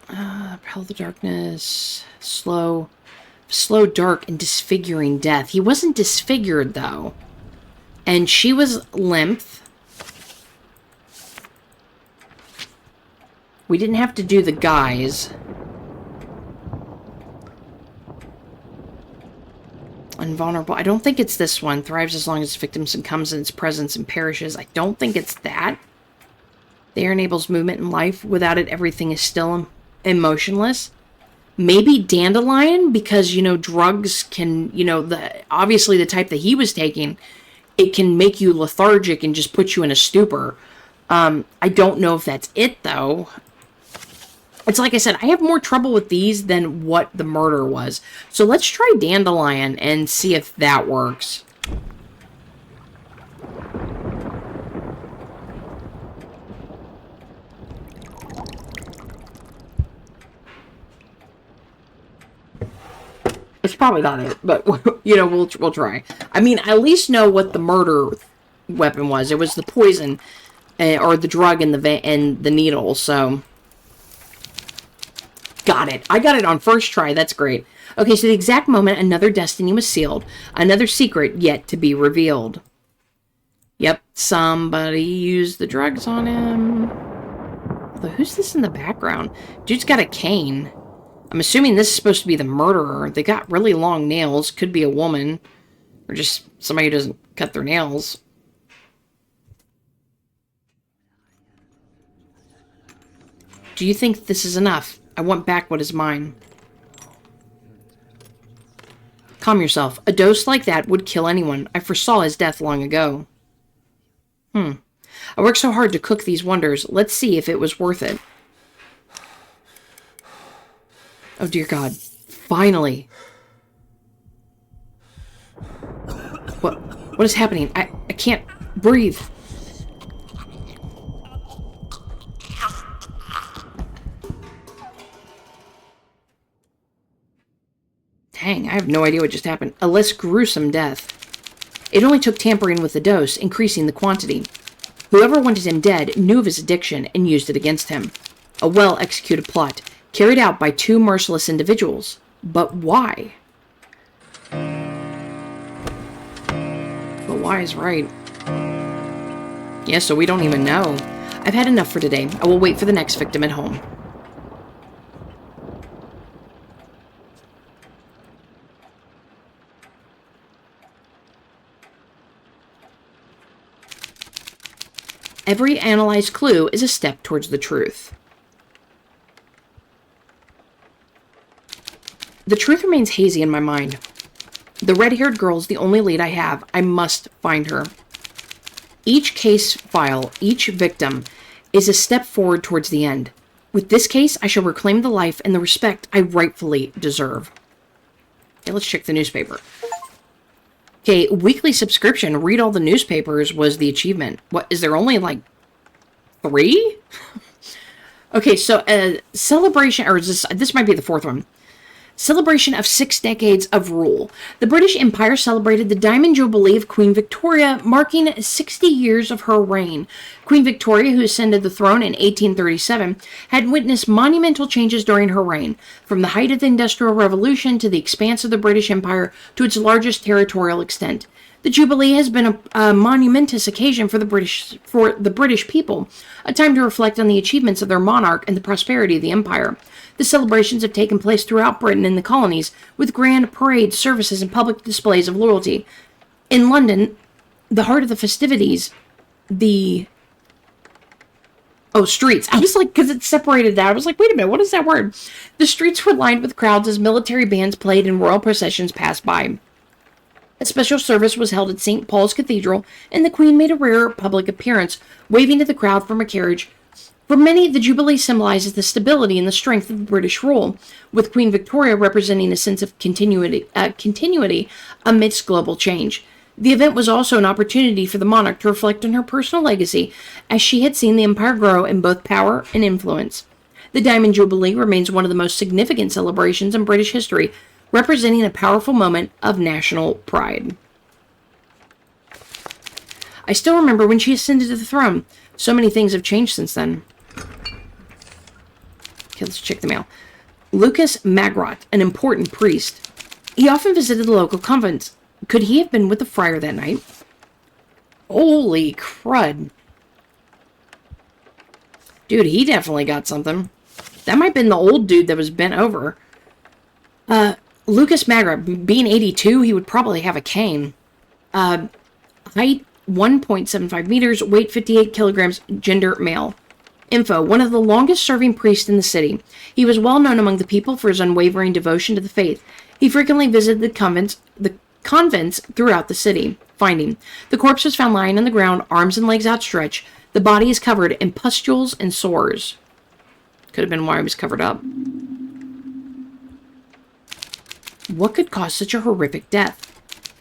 S1: Repel the darkness. Slow, dark, and disfiguring death. He wasn't disfigured, though. And she was lymph. We didn't have to do the guys. Invulnerable. I don't think it's this one. Thrives as long as its victim succumbs in its presence and perishes. I don't think it's that. The air enables movement in life. Without it, everything is still emotionless. Maybe dandelion, because, drugs can, obviously the type that he was taking, it can make you lethargic and just put you in a stupor. I don't know if that's it, though. It's like I said, I have more trouble with these than what the murder was. So let's try dandelion and see if that works. It's probably not it, but, we'll try. I mean, I at least know what the murder weapon was. It was the poison, or the drug and the needle, so... got it. I got it on first try. That's great. Okay, so the exact moment another destiny was sealed, another secret yet to be revealed. Yep, somebody used the drugs on him. Although, who's this in the background? Dude's got a cane. I'm assuming this is supposed to be the murderer. They got really long nails. Could be a woman. Or just somebody who doesn't cut their nails. Do you think this is enough? I want back what is mine. Calm yourself. A dose like that would kill anyone. I foresaw his death long ago. I worked so hard to cook these wonders. Let's see if it was worth it. Oh, dear God. Finally. What is happening? I can't breathe. Dang, I have no idea what just happened. A less gruesome death. It only took tampering with the dose, increasing the quantity. Whoever wanted him dead knew of his addiction and used it against him. A well-executed plot, carried out by two merciless individuals. But why? But why is right. Yeah, so we don't even know. I've had enough for today. I will wait for the next victim at home. Every analyzed clue is a step towards the truth. The truth remains hazy in my mind. The red-haired girl is the only lead I have. I must find her. Each case file, each victim, is a step forward towards the end. With this case, I shall reclaim the life and the respect I rightfully deserve. Okay, let's check the newspaper. Okay, weekly subscription, read all the newspapers was the achievement. What, is there only like 3? Okay, so celebration, or this might be the 4th one. Celebration of 6 decades of rule. The British Empire celebrated the Diamond Jubilee of Queen Victoria, marking 60 years of her reign. Queen Victoria, who ascended the throne in 1837, had witnessed monumental changes during her reign, from the height of the Industrial Revolution to the expanse of the British Empire to its largest territorial extent. The Jubilee has been a monumentous occasion for the British people, a time to reflect on the achievements of their monarch and the prosperity of the empire. The celebrations have taken place throughout Britain and the colonies, with grand parades, services, and public displays of loyalty. In London, the heart of the festivities, streets. I was like, because it separated that. I was like, wait a minute, what is that word? The streets were lined with crowds as military bands played and royal processions passed by. A special service was held at St. Paul's Cathedral, and the Queen made a rare public appearance, waving to the crowd from a carriage. For many, the Jubilee symbolizes the stability and the strength of British rule, with Queen Victoria representing a sense of continuity amidst global change. The event was also an opportunity for the monarch to reflect on her personal legacy, as she had seen the empire grow in both power and influence. The Diamond Jubilee remains one of the most significant celebrations in British history, representing a powerful moment of national pride. I still remember when she ascended to the throne. So many things have changed since then. Okay, let's check the mail. Lucas Magrot, an important priest. He often visited the local convents. Could he have been with the friar that night? Holy crud. Dude, he definitely got something. That might have been the old dude that was bent over. Lucas Magrot, being 82, he would probably have a cane. Height 1.75 meters, weight 58 kilograms, gender male. Info, one of the longest serving priests in the city. He was well known among the people for his unwavering devotion to the faith. He frequently visited the convents throughout the city. Finding, the corpse was found lying on the ground, arms and legs outstretched. The body is covered in pustules and sores. Could have been why he was covered up. What could cause such a horrific death?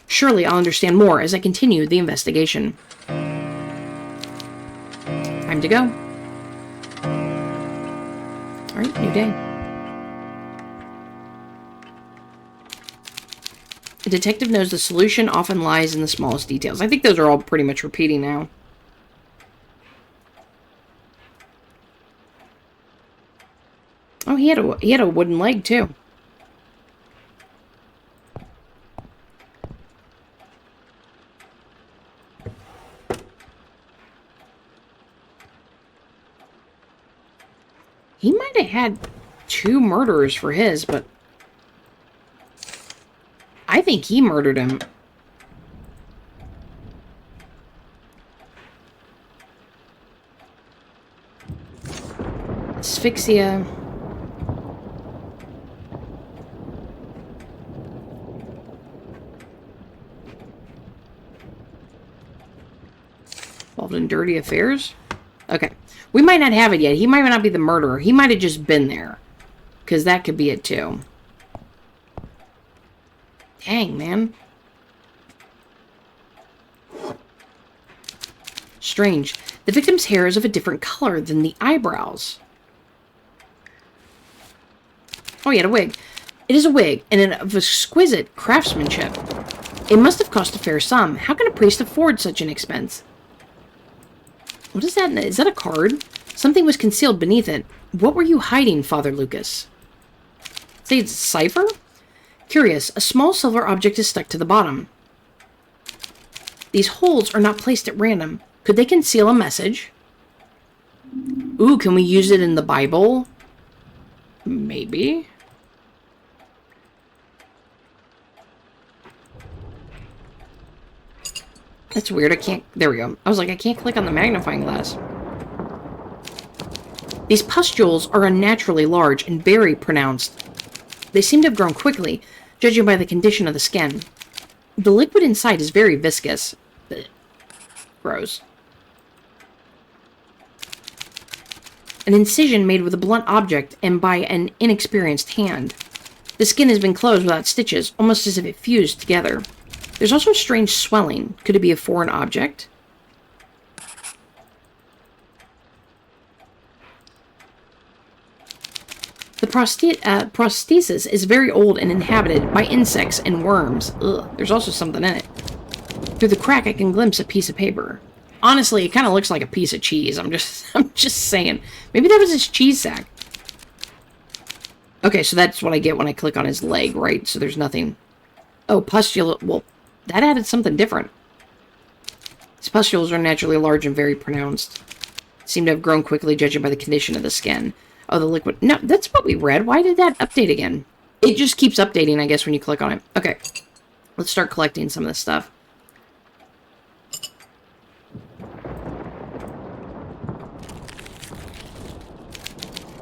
S1: Surely I'll understand more as I continue the investigation. Time to go. Alright, new day. A detective knows the solution often lies in the smallest details. I think those are all pretty much repeating now. Oh, he had a wooden leg, too. He might have had 2 murderers for his, but I think he murdered him. Asphyxia. Involved in dirty affairs? Okay. We might not have it yet. He might not be the murderer. He might have just been there. Because that could be it, too. Dang, man. Strange. The victim's hair is of a different color than the eyebrows. Oh, he had a wig. It is a wig, and of exquisite craftsmanship. It must have cost a fair sum. How can a priest afford such an expense? What is that? Is that a card? Something was concealed beneath it. What were you hiding, Father Lucas? Say it's a cipher? Curious, a small silver object is stuck to the bottom. These holes are not placed at random. Could they conceal a message? Ooh, can we use it in the Bible? Maybe. That's weird. I can't... There we go. I was like, I can't click on the magnifying glass. These pustules are unnaturally large and very pronounced. They seem to have grown quickly, judging by the condition of the skin. The liquid inside is very viscous. Gross. An incision made with a blunt object and by an inexperienced hand. The skin has been closed without stitches, almost as if it fused together. There's also a strange swelling. Could it be a foreign object? The prosthesis is very old and inhabited by insects and worms. Ugh, there's also something in it. Through the crack, I can glimpse a piece of paper. Honestly, it kind of looks like a piece of cheese. I'm just saying. Maybe that was his cheese sack. Okay, so that's what I get when I click on his leg, right? So there's nothing. Oh, pustule. Well, that added something different. These pustules are naturally large and very pronounced. Seem to have grown quickly, judging by the condition of the skin. Oh, the liquid. No, that's what we read. Why did that update again? It just keeps updating, I guess, when you click on it. Okay. Let's start collecting some of this stuff.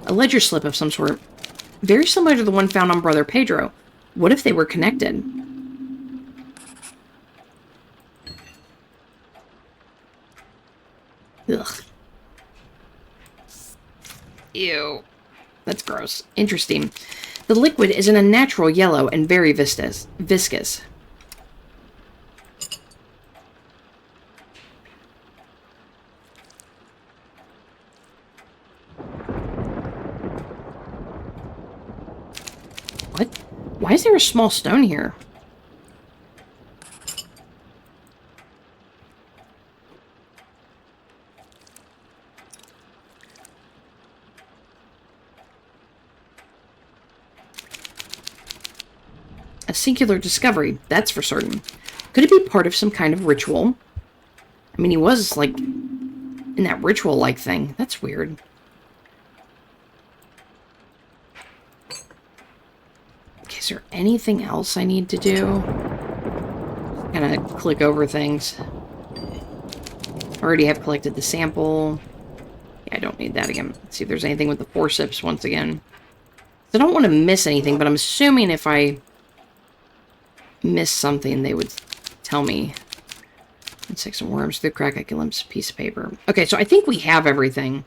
S1: A ledger slip of some sort. Very similar to the one found on Brother Pedro. What if they were connected? Ugh. Ew. That's gross. Interesting. The liquid is an unnatural yellow and very viscous. What? Why is there a small stone here? A singular discovery, that's for certain. Could it be part of some kind of ritual? I mean, he was, like, in that ritual-like thing. That's weird. Okay, is there anything else I need to do? Kind of click over things. Already have collected the sample. Yeah, I don't need that again. Let's see if there's anything with the forceps once again. I don't want to miss anything, but I'm assuming if I miss something, they would tell me. Insects and worms through the crack, I can glimpse a piece of paper. Okay, so I think we have everything.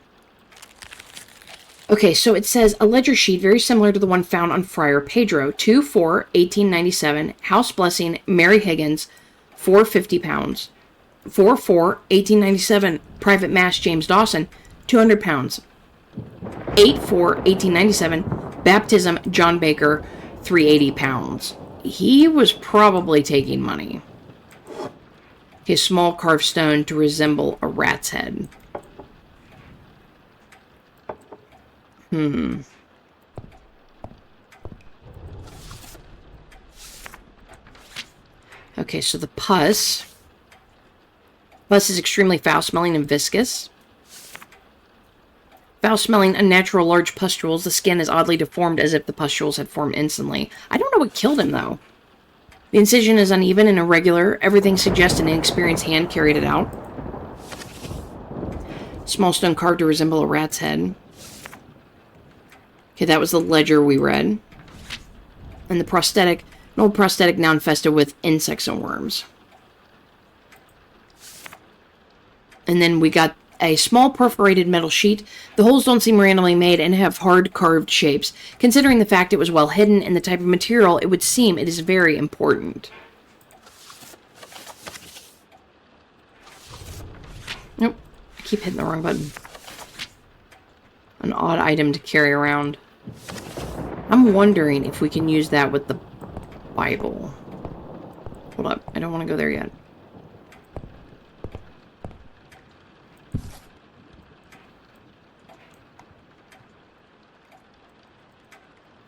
S1: Okay, so it says a ledger sheet very similar to the one found on Friar Pedro. 2/4/1897, House Blessing, Mary Higgins, £450. 4/4/1897, Private Mass, James Dawson, £200. 8/4/1897, Baptism, John Baker, £380. He was probably taking money. His small carved stone to resemble a rat's head. Okay, so the pus. Pus is extremely foul-smelling and viscous. Foul-smelling, unnatural, large pustules. The skin is oddly deformed as if the pustules had formed instantly. I don't know what killed him, though. The incision is uneven and irregular. Everything suggests an inexperienced hand carried it out. Small stone carved to resemble a rat's head. Okay, that was the ledger we read. And the prosthetic, an old prosthetic now infested with insects and worms. And then we got a small perforated metal sheet. The holes don't seem randomly made and have hard carved shapes. Considering the fact it was well hidden and the type of material, it would seem it is very important. Nope. I keep hitting the wrong button. An odd item to carry around. I'm wondering if we can use that with the Bible. Hold up. I don't want to go there yet.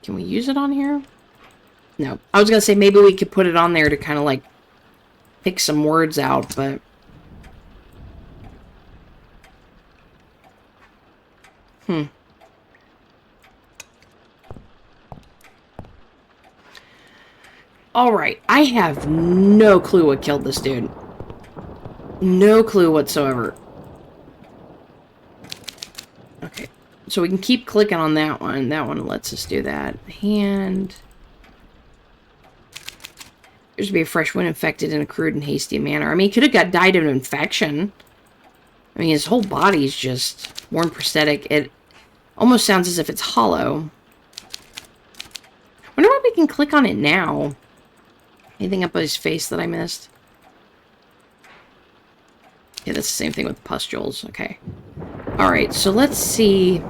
S1: Can we use it on here? No. I was going to say maybe we could put it on there to kind of like pick some words out, but... Alright, I have no clue what killed this dude. No clue whatsoever. Okay, so we can keep clicking on that one. That one lets us do that. Hand. There's to be a fresh wound infected in a crude and hasty manner. I mean, he could have died of an infection. I mean, his whole body's just worn prosthetic. It almost sounds as if it's hollow. I wonder if we can click on it now. Anything up on his face that I missed? Yeah, that's the same thing with pustules. Okay. Alright, so let's see.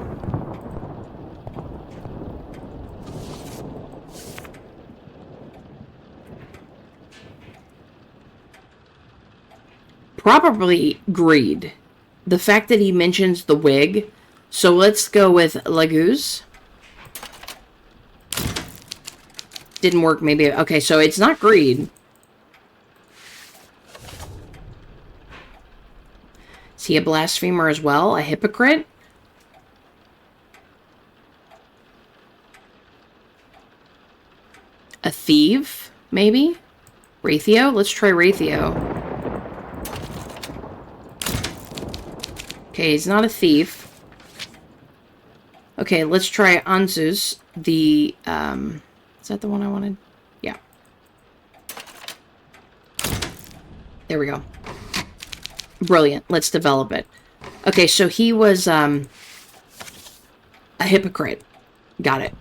S1: Probably greed. The fact that he mentions the wig. So let's go with Laguz. Didn't work, maybe. Okay, so it's not greed. Is he a blasphemer as well? A hypocrite? A thief? Maybe? Rathio? Let's try Rathio. Okay, he's not a thief. Okay, let's try Anzus. The, is that the one I wanted? Yeah. There we go. Brilliant. Let's develop it. Okay, so he was, a hypocrite. Got it.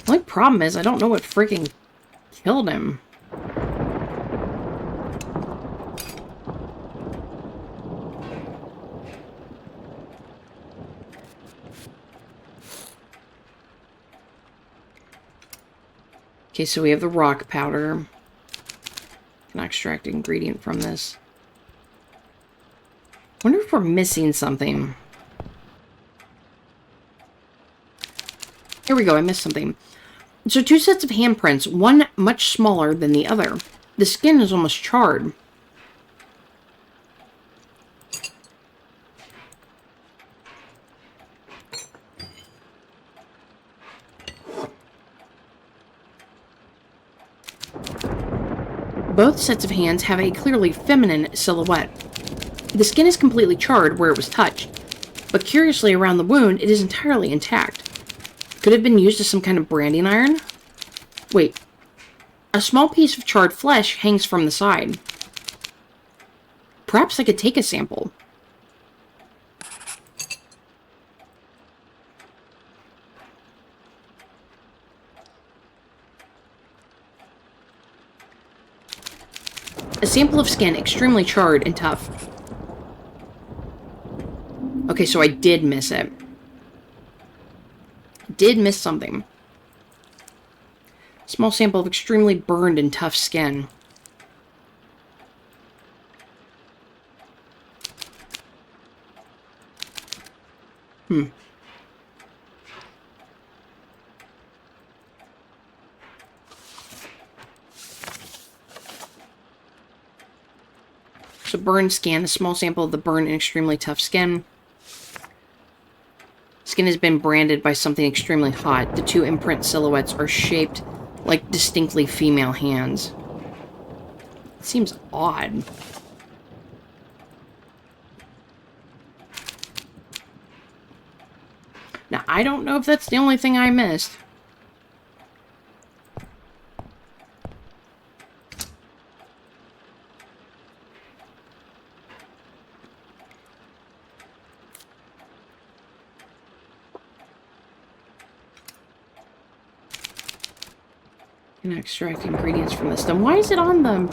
S1: The only problem is I don't know what freaking killed him. Okay, so we have the rock powder. Can extract an ingredient from this. Wonder if we're missing something. Here we go, I missed something. So 2 sets of handprints, one much smaller than the other. The skin is almost charred. Both sets of hands have a clearly feminine silhouette. The skin is completely charred where it was touched, but curiously around the wound, it is entirely intact. Could have been used as some kind of branding iron? Wait. A small piece of charred flesh hangs from the side. Perhaps I could take a sample. A sample of skin, extremely charred and tough. Okay, so I did miss it. Did miss something. Small sample of extremely burned and tough skin. So burn scan, a small sample of the burn and extremely tough skin. Skin has been branded by something extremely hot. The two imprint silhouettes are shaped like distinctly female hands. It seems odd. Now, I don't know if that's the only thing I missed. Can extract ingredients from this. Then why is it on them?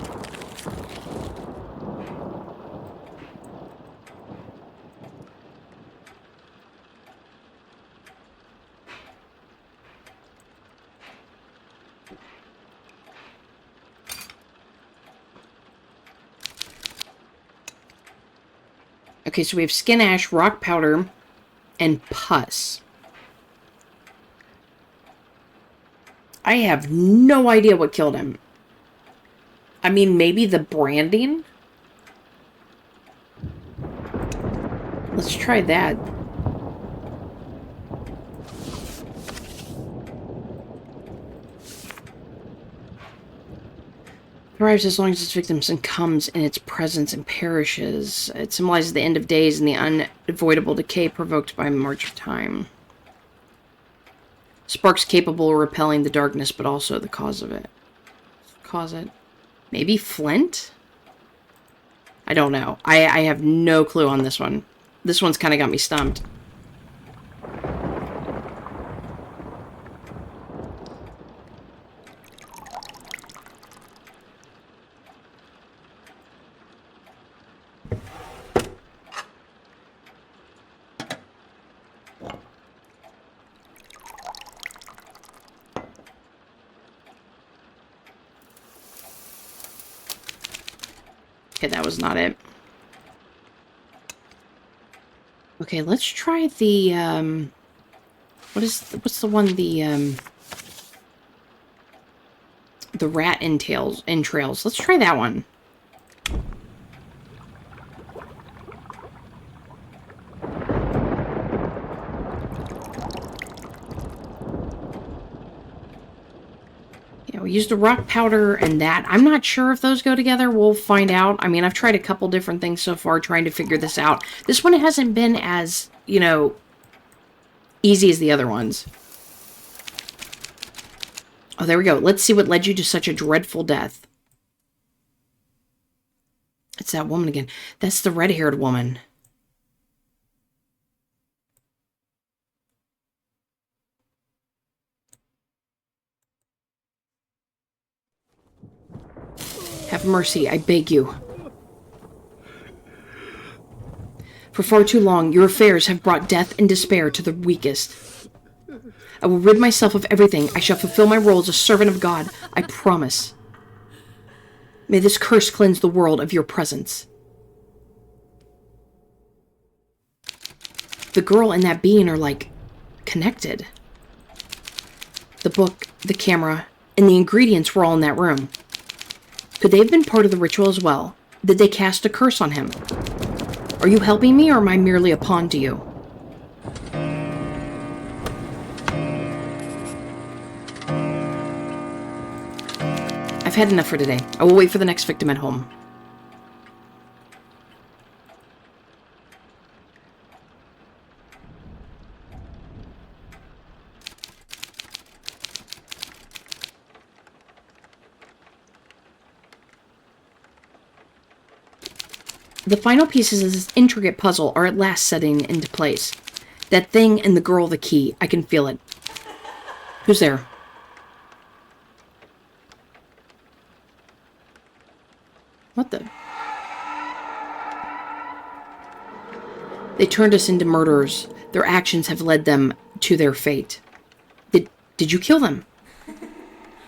S1: Okay, so we have skin ash, rock powder, and pus. I have no idea what killed him. I mean, maybe the branding? Let's try that. Thrives as long as its victim succumbs in its presence and perishes. It symbolizes the end of days and the unavoidable decay provoked by march of time. Sparks capable of repelling the darkness, but also the cause of it. Cause it. Maybe flint? I don't know. I have no clue on this one. This one's kind of got me stumped. Okay, that was not it. Okay, let's try the, what's the one, the rat entrails. Let's try that one. We used the rock powder and that. I'm not sure if those go together. We'll find out. I mean, I've tried a couple different things so far trying to figure this out. This one hasn't been as, you know, easy as the other ones. Oh, there we go. Let's see what led you to such a dreadful death. It's that woman again. That's the red-haired woman. Have mercy, I beg you. For far too long, your affairs have brought death and despair to the weakest. I will rid myself of everything. I shall fulfill my role as a servant of God. I promise. May this curse cleanse the world of your presence. The girl and that being are, like, connected. The book, the camera, and the ingredients were all in that room. Could they have been part of the ritual as well? Did they cast a curse on him? Are you helping me, or am I merely a pawn to you? I've had enough for today. I will wait for the next victim at home. The final pieces of this intricate puzzle are at last setting into place. That thing and the girl the key. I can feel it. Who's there? What the? They turned us into murderers. Their actions have led them to their fate. Did you kill them?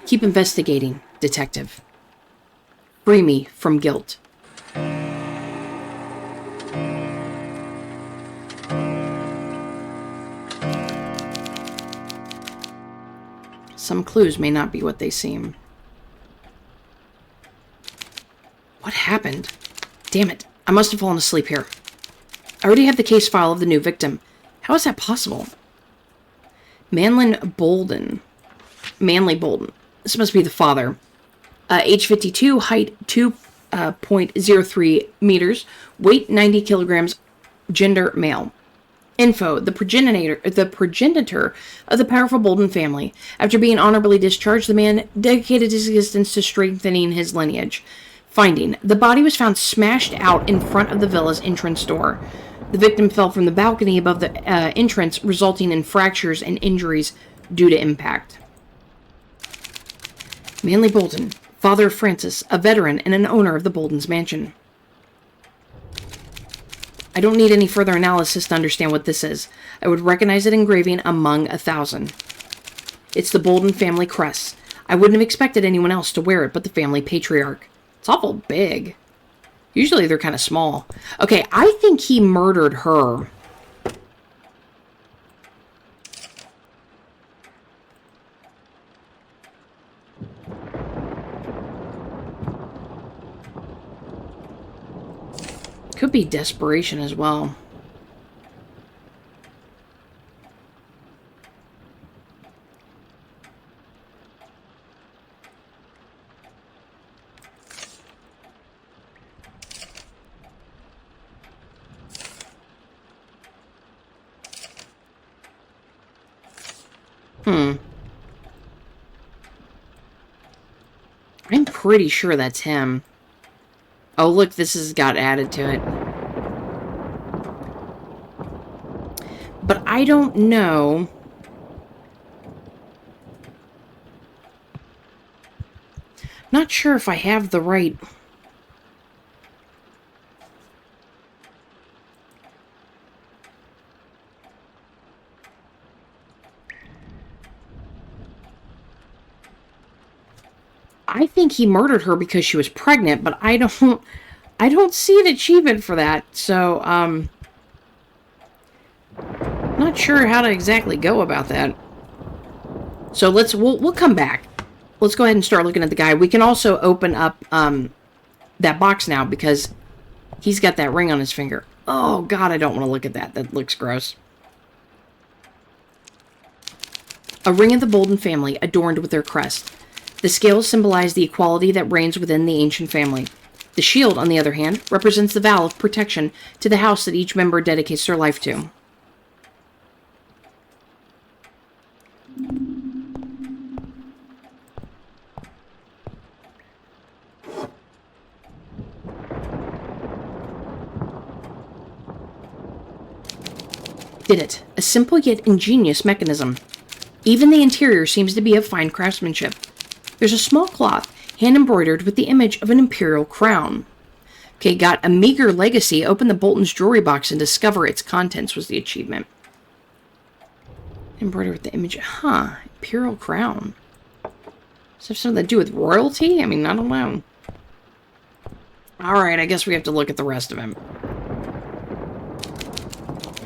S1: Keep investigating, detective. Free me from guilt. Some clues may not be what they seem. What happened? Damn it. I must have fallen asleep here. I already have the case file of the new victim. How is that possible? Manly Bolden. This must be the father. Age 52, height 2.03 meters, weight 90 kilograms, gender male. Info, the progenitor of the powerful Bolden family. After being honorably discharged, the man dedicated his existence to strengthening his lineage. Finding, the body was found smashed out in front of the villa's entrance door. The victim fell from the balcony above the entrance, resulting in fractures and injuries due to impact. Manly Bolden, father of Francis, a veteran and an owner of the Bolden's mansion. I don't need any further analysis to understand what this is. I would recognize it engraving among 1,000. It's the Bolden family crest. I wouldn't have expected anyone else to wear it but the family patriarch. It's awful big. Usually they're kind of small. Okay, I think he murdered her. Could be desperation as well. I'm pretty sure that's him. Oh, look, this has got added to it. But I don't know. Not sure if I have the right... I think he murdered her because she was pregnant, but I don't see an achievement for that. So, not sure how to exactly go about that. So we'll come back. Let's go ahead and start looking at the guy. We can also open up that box now because he's got that ring on his finger. Oh God, I don't want to look at that. That looks gross. A ring of the Bolden family adorned with their crest. The scales symbolize the equality that reigns within the ancient family. The shield, on the other hand, represents the vow of protection to the house that each member dedicates their life to. Did it. A simple yet ingenious mechanism. Even the interior seems to be of fine craftsmanship. There's a small cloth, hand-embroidered with the image of an imperial crown. Okay, got a meager legacy. Open the Bolton's jewelry box and discover its contents was the achievement. Embroidered with the image... Huh. Imperial crown. Does it have something to do with royalty? I mean, I don't know. Alright, I guess we have to look at the rest of him.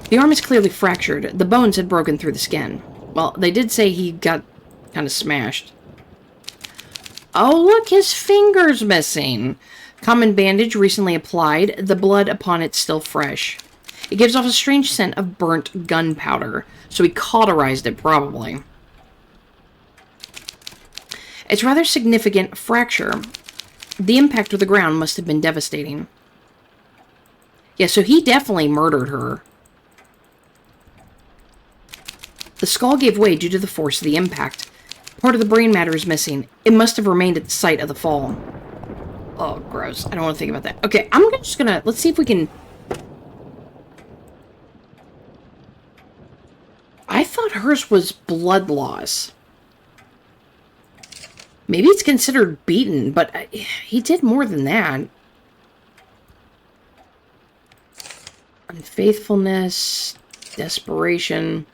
S1: The arm is clearly fractured. The bones had broken through the skin. Well, they did say he got kind of smashed. Oh, look, his finger's missing. Common bandage recently applied, the blood upon it still fresh. It gives off a strange scent of burnt gunpowder, so he cauterized it, probably. It's rather significant fracture. The impact with the ground must have been devastating. Yeah, so he definitely murdered her. The skull gave way due to the force of the impact. Part of the brain matter is missing. It must have remained at the site of the fall. Oh, gross. I don't want to think about that. Okay, I'm just gonna... Let's see if we can... I thought hers was blood loss. Maybe it's considered beaten, but he did more than that. Unfaithfulness, desperation...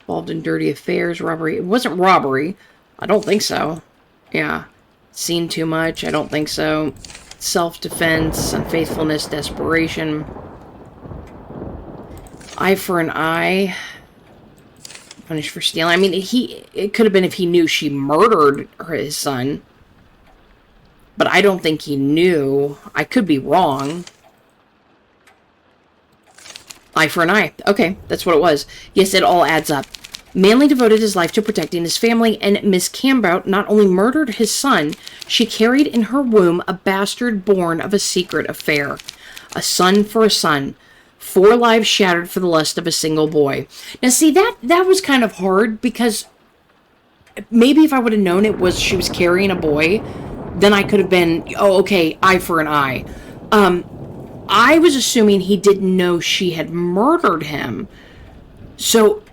S1: Involved in dirty affairs, robbery. It wasn't robbery. I don't think so. Yeah. Seen too much. I don't think so. Self-defense, unfaithfulness, desperation. Eye for an eye. Punished for stealing. I mean, it could have been if he knew she murdered his son. But I don't think he knew. I could be wrong. Eye for an eye. Okay, that's what it was. Yes, it all adds up. Manley devoted his life to protecting his family, and Miss Cambout not only murdered his son, she carried in her womb a bastard born of a secret affair. A son for a son. 4 lives shattered for the lust of a single boy. Now, see, that was kind of hard, because maybe if I would have known she was carrying a boy, then I could have been, oh, okay, eye for an eye. I was assuming he didn't know she had murdered him. So,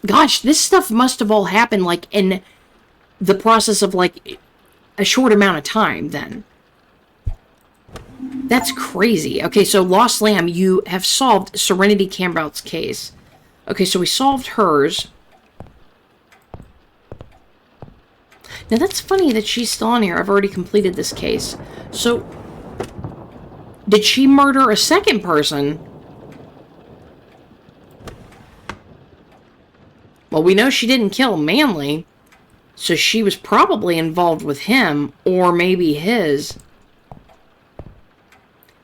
S1: gosh, this stuff must have all happened, like, in the process of, like, a short amount of time, then. That's crazy. Okay, so Lost Lamb, you have solved Serenity Cambout's case. Okay, so we solved hers. Now, that's funny that she's still on here. I've already completed this case. So, did she murder a second person? Well, we know she didn't kill Manley. So she was probably involved with him, or maybe his.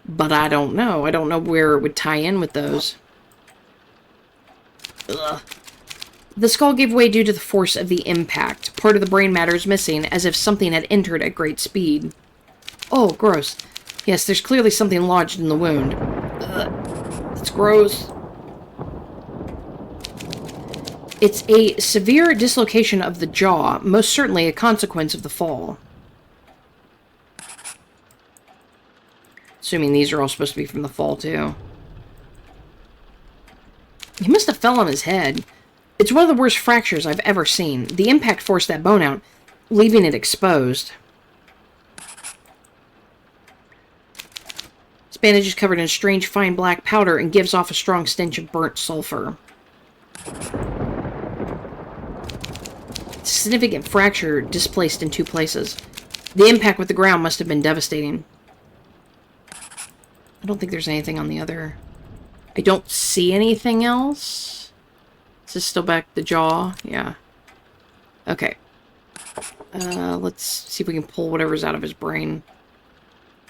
S1: But I don't know. I don't know where it would tie in with those. Ugh. The skull gave way due to the force of the impact. Part of the brain matter is missing, as if something had entered at great speed. Oh, gross. Yes, there's clearly something lodged in the wound. Ugh. It's gross. It's a severe dislocation of the jaw, most certainly a consequence of the fall. Assuming these are all supposed to be from the fall, too. He must have fell on his head. It's one of the worst fractures I've ever seen. The impact forced that bone out, leaving it exposed. This bandage is covered in strange fine black powder and gives off a strong stench of burnt sulfur. Significant fracture displaced in 2 places. The impact with the ground must have been devastating. I don't think there's anything on the other. I don't see anything else. Is this still back the jaw? Yeah. Okay. Let's see if we can pull whatever's out of his brain.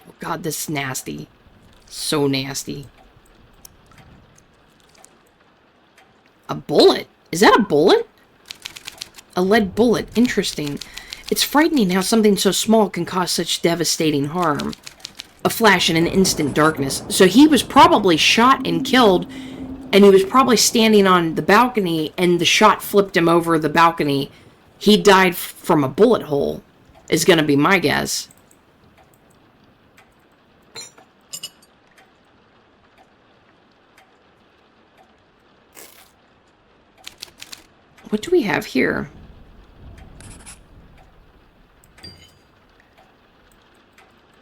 S1: Oh god, this is nasty. So nasty. A bullet? Is that a bullet? A lead bullet. Interesting. It's frightening how something so small can cause such devastating harm. A flash in an instant darkness. So he was probably shot and killed, and he was probably standing on the balcony, and the shot flipped him over the balcony. He died from a bullet hole, is going to be my guess. What do we have here?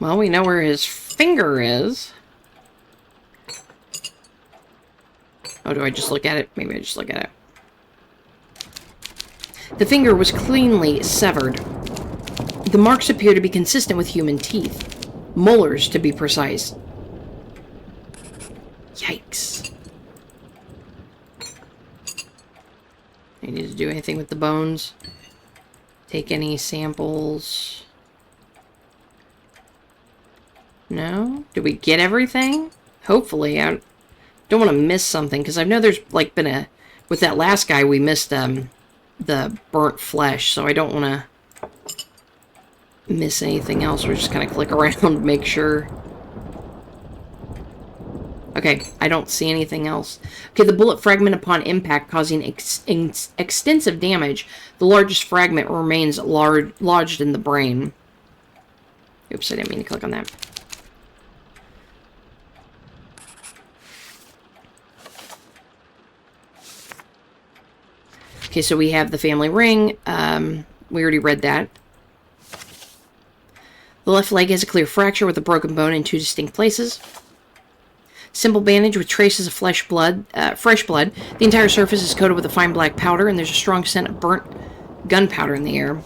S1: Well, we know where his finger is. Oh, do I just look at it? Maybe I just look at it. The finger was cleanly severed. The marks appear to be consistent with human teeth. Molars, to be precise. Yikes. I need to do anything with the bones? Take any samples? No? Did we get everything? Hopefully. I don't want to miss something, because I know there's, like, been a... With that last guy, we missed, the burnt flesh, so I don't want to miss anything else. We're just going to click around to make sure. Okay, I don't see anything else. Okay, the bullet fragment upon impact causing extensive damage. The largest fragment remains lodged in the brain. Oops, I didn't mean to click on that. Okay, so we have the family ring. We already read that. The left leg has a clear fracture with a broken bone in 2 distinct places. Simple bandage with traces of fresh blood. The entire surface is coated with a fine black powder, and there's a strong scent of burnt gunpowder in the air.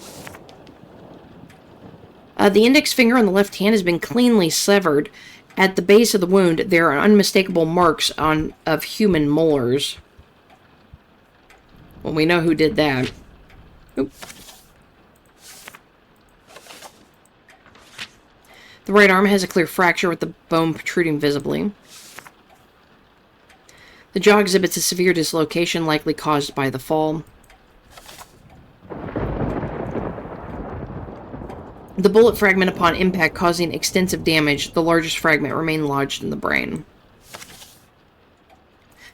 S1: The index finger on the left hand has been cleanly severed. At the base of the wound, there are unmistakable marks of human molars. Well, we know who did that. Oop. The right arm has a clear fracture with the bone protruding visibly. The jaw exhibits a severe dislocation, likely caused by the fall. The bullet fragment upon impact causing extensive damage. The largest fragment remained lodged in the brain.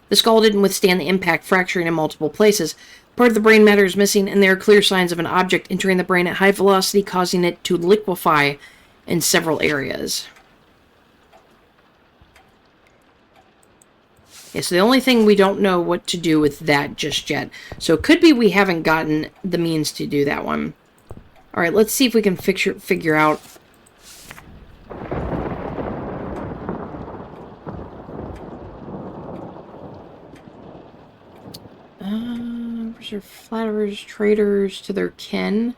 S1: The skull didn't withstand the impact, fracturing in multiple places. Part of the brain matter is missing, and there are clear signs of an object entering the brain at high velocity, causing it to liquefy in several areas. Yeah, so the only thing we don't know what to do with that just yet. So it could be we haven't gotten the means to do that one. Alright, let's see if we can figure out... Reserve flatterers, traitors to their kin.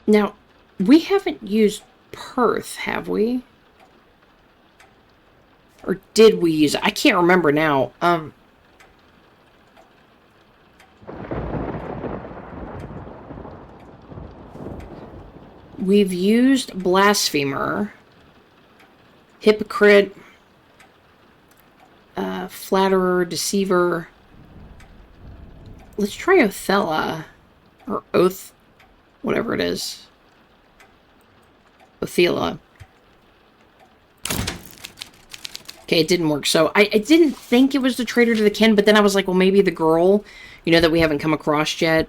S1: Now, we haven't used Perth, have we? Or did we use it? I can't remember now. We've used Blasphemer, Hypocrite, Flatterer, Deceiver. Let's try Othella, or Oath, whatever it is. Othella. Okay, it didn't work. So I didn't think it was the traitor to the kin, but then I was like, well, maybe the girl, you know, that we haven't come across yet.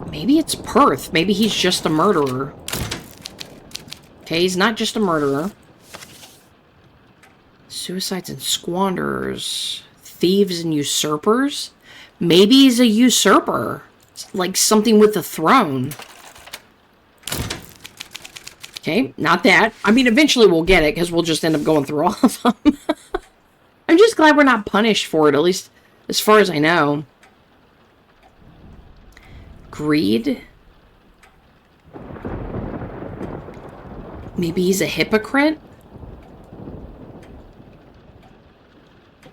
S1: Maybe it's Perth. Maybe he's just a murderer. Okay, he's not just a murderer. Suicides and squanderers. Thieves and usurpers? Maybe he's a usurper. Like something with the throne. Okay, not that. I mean, eventually we'll get it, because we'll just end up going through all of them. I'm just glad we're not punished for it, at least as far as I know. Greed? Maybe he's a hypocrite?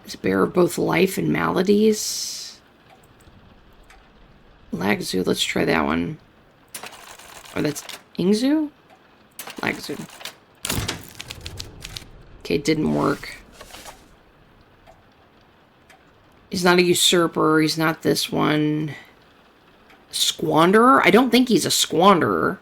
S1: He's a bearer of both life and maladies. Lagzu, let's try that one. Or that's Ingzu? Lagzu. Okay, it didn't work. He's not a usurper. He's not this one. Squanderer? I don't think he's a squanderer.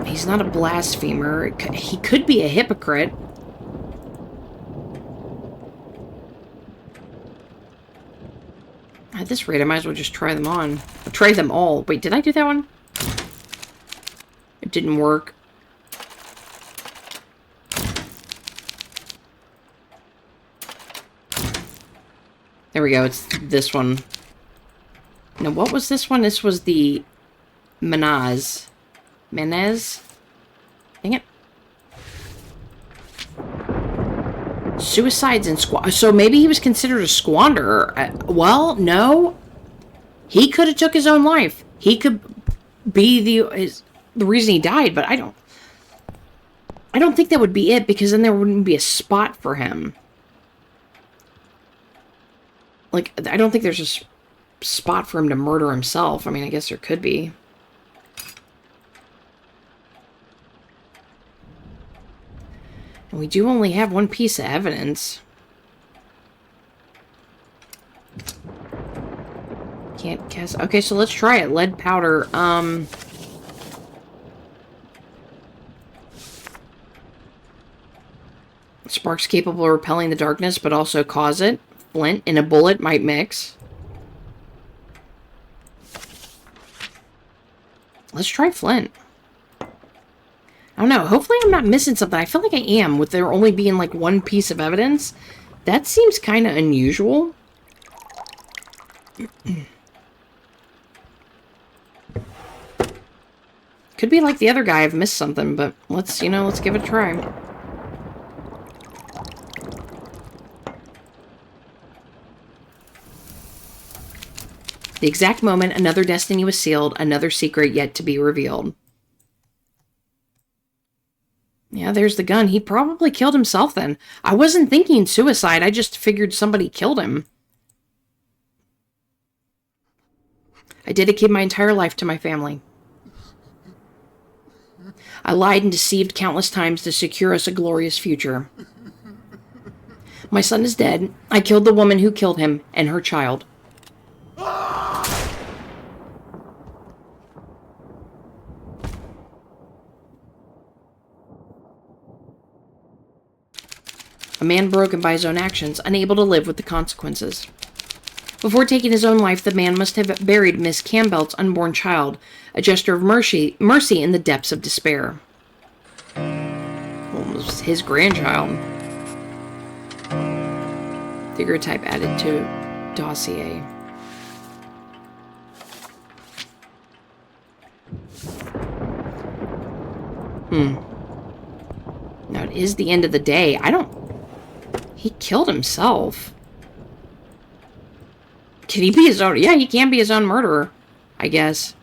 S1: He's not a blasphemer. He could be a hypocrite. At this rate, I might as well just try them on. I'll try them all. Wait, did I do that one? It didn't work. There we go. It's this one. Now, what was this one? This was the Menaz. Menez? Dang it. Suicides and so maybe he was considered a squanderer. Well, no. He could have took his own life. He could be the reason he died, but I don't think that would be it, because then there wouldn't be a spot for him. Like, I don't think there's a spot for him to murder himself. I mean, I guess there could be. And we do only have one piece of evidence. Can't cast... Okay, so let's try it. Lead powder. Sparks capable of repelling the darkness, but also cause it. Flint in a bullet might mix. Let's try flint. I don't know. Hopefully I'm not missing something. I feel like I am, with there only being like one piece of evidence. That seems kind of unusual. Could be like the other guy. I've missed something, but let's give it a try. The exact moment another destiny was sealed, another secret yet to be revealed. Yeah, there's the gun. He probably killed himself then. I wasn't thinking suicide. I just figured somebody killed him. I dedicate my entire life to my family. I lied and deceived countless times to secure us a glorious future. My son is dead. I killed the woman who killed him and her child. A man broken by his own actions, unable to live with the consequences. Before taking his own life, the man must have buried Miss Campbell's unborn child, a gesture of mercy in the depths of despair. Well, it was his grandchild. Figure type added to dossier. Now it is the end of the day. He killed himself. Can he be his own? Yeah, he can be his own murderer, I guess.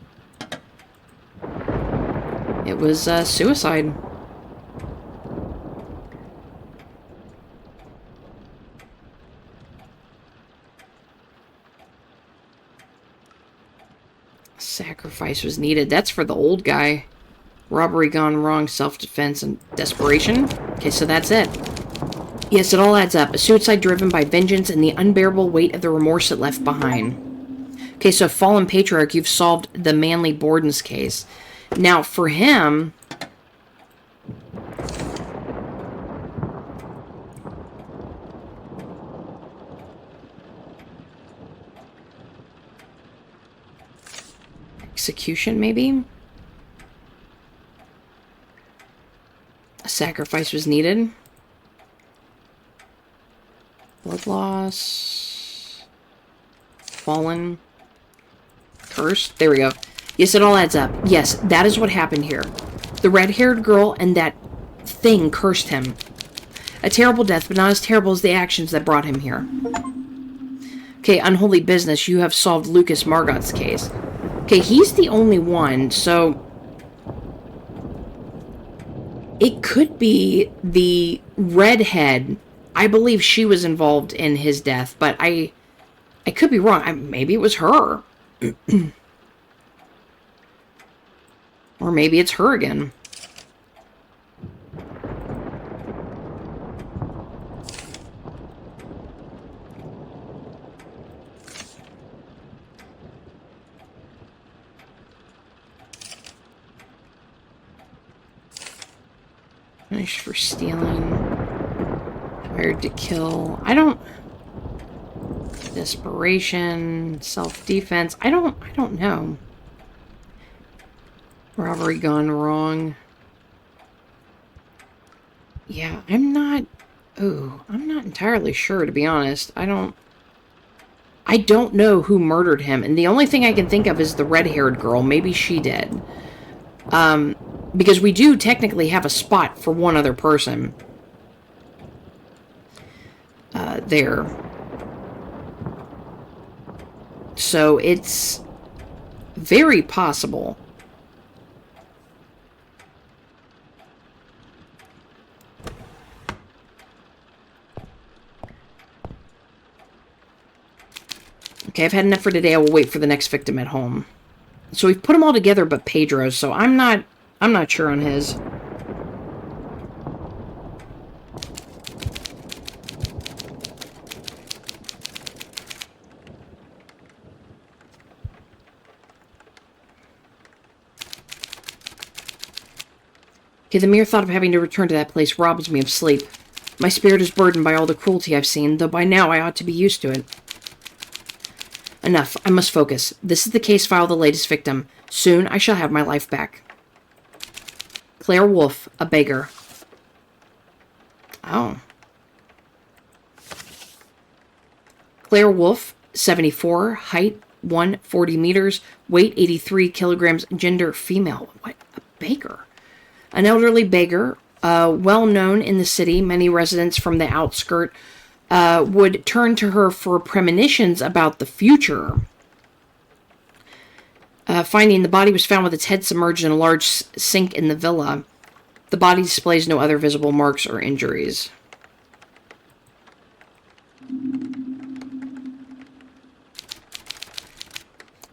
S1: It was suicide. Sacrifice was needed. That's for the old guy. Robbery gone wrong, self-defense, and desperation. Okay, so that's it. Yes, it all adds up. A suicide driven by vengeance and the unbearable weight of the remorse it left behind. Okay, so Fallen Patriarch, you've solved the Manly Borden's case. Now, for him... execution, maybe? A sacrifice was needed. Blood loss. Fallen. Cursed. There we go. Yes, it all adds up. Yes, that is what happened here. The red-haired girl and that thing cursed him. A terrible death, but not as terrible as the actions that brought him here. Okay, unholy business. You have solved Lucas Margot's case. Okay, he's the only one, so... it could be the redhead. I believe she was involved in his death, but I could be wrong. Maybe it was her. Or maybe it's her again. Punished for stealing. Hired to kill. I don't... desperation. Self-defense. I don't know. Robbery gone wrong. Yeah, I'm not entirely sure, to be honest. I don't know who murdered him, and the only thing I can think of is the red-haired girl. Maybe she did. Because we do technically have a spot for one other person. There. So it's very possible. Okay, I've had enough for today. I will wait for the next victim at home. So we've put them all together but Pedro, so I'm not sure on his. Okay, the mere thought of having to return to that place robs me of sleep. My spirit is burdened by all the cruelty I've seen, though by now I ought to be used to it. Enough. I must focus. This is the case file of the latest victim. Soon I shall have my life back. Claire Wolfe, a beggar. Oh. Claire Wolfe, 74, height 140 meters, weight 83 kilograms, gender female. What? A baker. An elderly baker, well known in the city. Many residents from the outskirt would turn to her for premonitions about the future. Finding the body was found with its head submerged in a large sink in the villa. The body displays no other visible marks or injuries.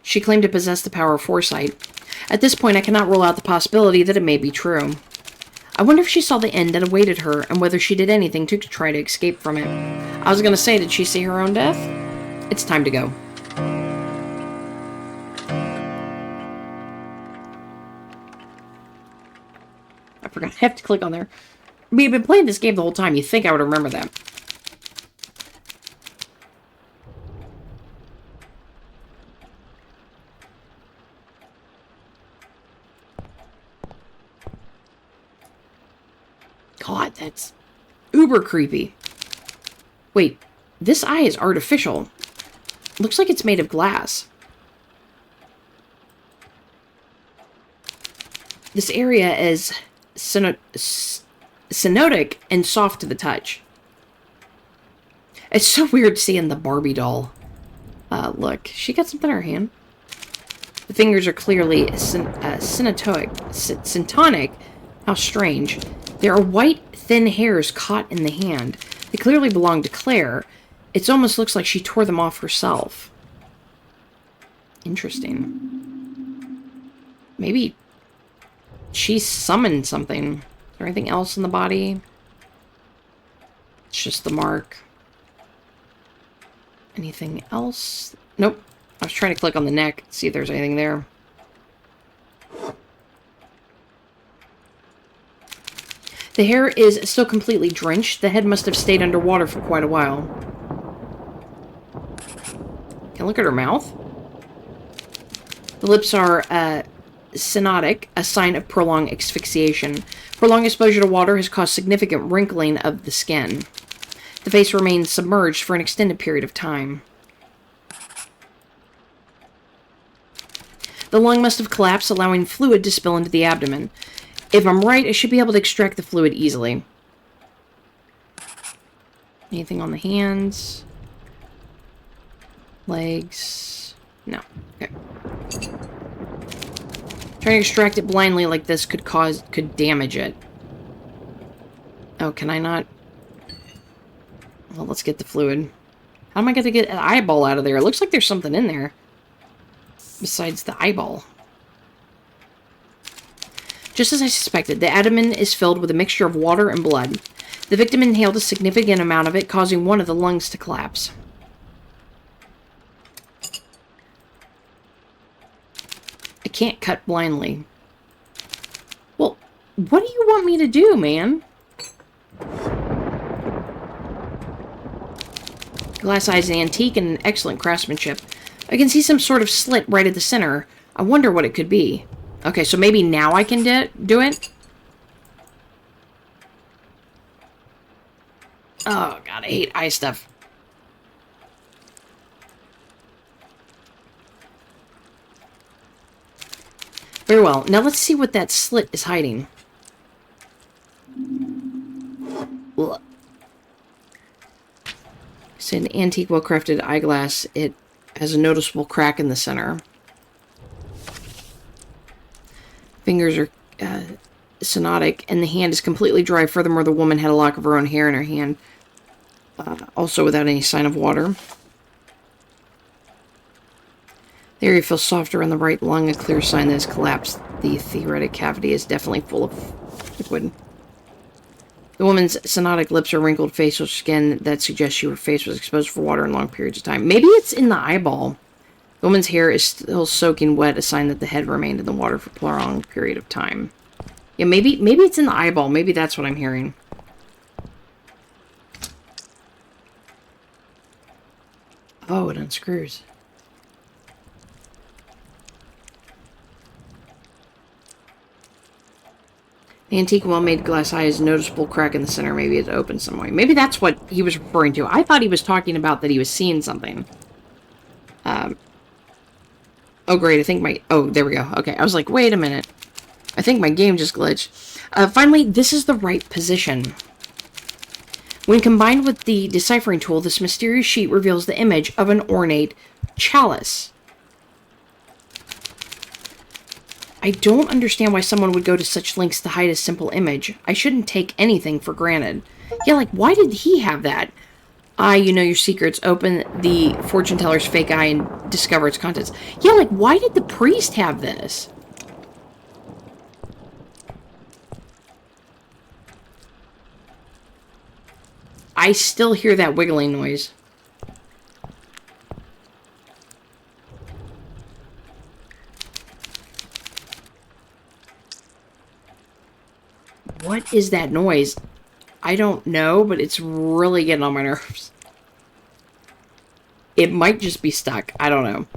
S1: She claimed to possess the power of foresight. At this point, I cannot rule out the possibility that it may be true. I wonder if she saw the end that awaited her, and whether she did anything to try to escape from it. I was going to say, did she see her own death? It's time to go. I forgot I have to click on there. We've been playing this game the whole time. You'd think I would remember that. God, that's uber creepy. Wait, this eye is artificial. Looks like it's made of glass. This area is cyanotic and soft to the touch. It's so weird seeing the Barbie doll. Look, she got something in her hand. The fingers are clearly syntonic. How strange. There are white, thin hairs caught in the hand. They clearly belong to Claire. It almost looks like she tore them off herself. Interesting. Maybe she summoned something. Is there anything else in the body? It's just the mark. Anything else? Nope. I was trying to click on the neck, see if there's anything there. The hair is still completely drenched. The head must have stayed underwater for quite a while. Can I look at her mouth? The lips are cyanotic, a sign of prolonged asphyxiation. Prolonged exposure to water has caused significant wrinkling of the skin. The face remains submerged for an extended period of time. The lung must have collapsed, allowing fluid to spill into the abdomen. If I'm right, I should be able to extract the fluid easily. Anything on the hands? Legs? No. Okay. Trying to extract it blindly like this could damage it. Oh, can I not? Well, let's get the fluid. How am I going to get an eyeball out of there? It looks like there's something in there. Besides the eyeball. Just as I suspected, the abdomen is filled with a mixture of water and blood. The victim inhaled a significant amount of it, causing one of the lungs to collapse. I can't cut blindly. Well, what do you want me to do, man? Glass eye is antique and an excellent craftsmanship. I can see some sort of slit right at the center. I wonder what it could be. Okay, so maybe now I can do it? Oh, God, I hate eye stuff. Very well. Now let's see what that slit is hiding. Ugh. It's an antique, well-crafted eyeglass. It has a noticeable crack in the center. Fingers are cyanotic, and the hand is completely dry. Furthermore, the woman had a lock of her own hair in her hand, also without any sign of water. The area feels softer on the right lung, a clear sign that has collapsed. The theoretic cavity is definitely full of liquid. The woman's cyanotic lips are wrinkled facial skin that suggests her face was exposed for water in long periods of time. Maybe it's in the eyeball. The woman's hair is still soaking wet, a sign that the head remained in the water for a prolonged period of time. Yeah, maybe it's in the eyeball. Maybe that's what I'm hearing. Oh, it unscrews. The antique well-made glass eye has a noticeable crack in the center. Maybe it's open some way. Maybe that's what he was referring to. I thought he was talking about that he was seeing something. Oh, great. I think oh, there we go. Okay, I was like, wait a minute. I think my game just glitched. Finally, this is the right position. When combined with the deciphering tool, this mysterious sheet reveals the image of an ornate chalice. I don't understand why someone would go to such lengths to hide a simple image. I shouldn't take anything for granted. Yeah, like, why did he have that? You know your secrets. Open the fortune teller's fake eye and discover its contents. Yeah, like, why did the priest have this? I still hear that wiggling noise. What is that noise? I don't know, but it's really getting on my nerves. It might just be stuck. I don't know.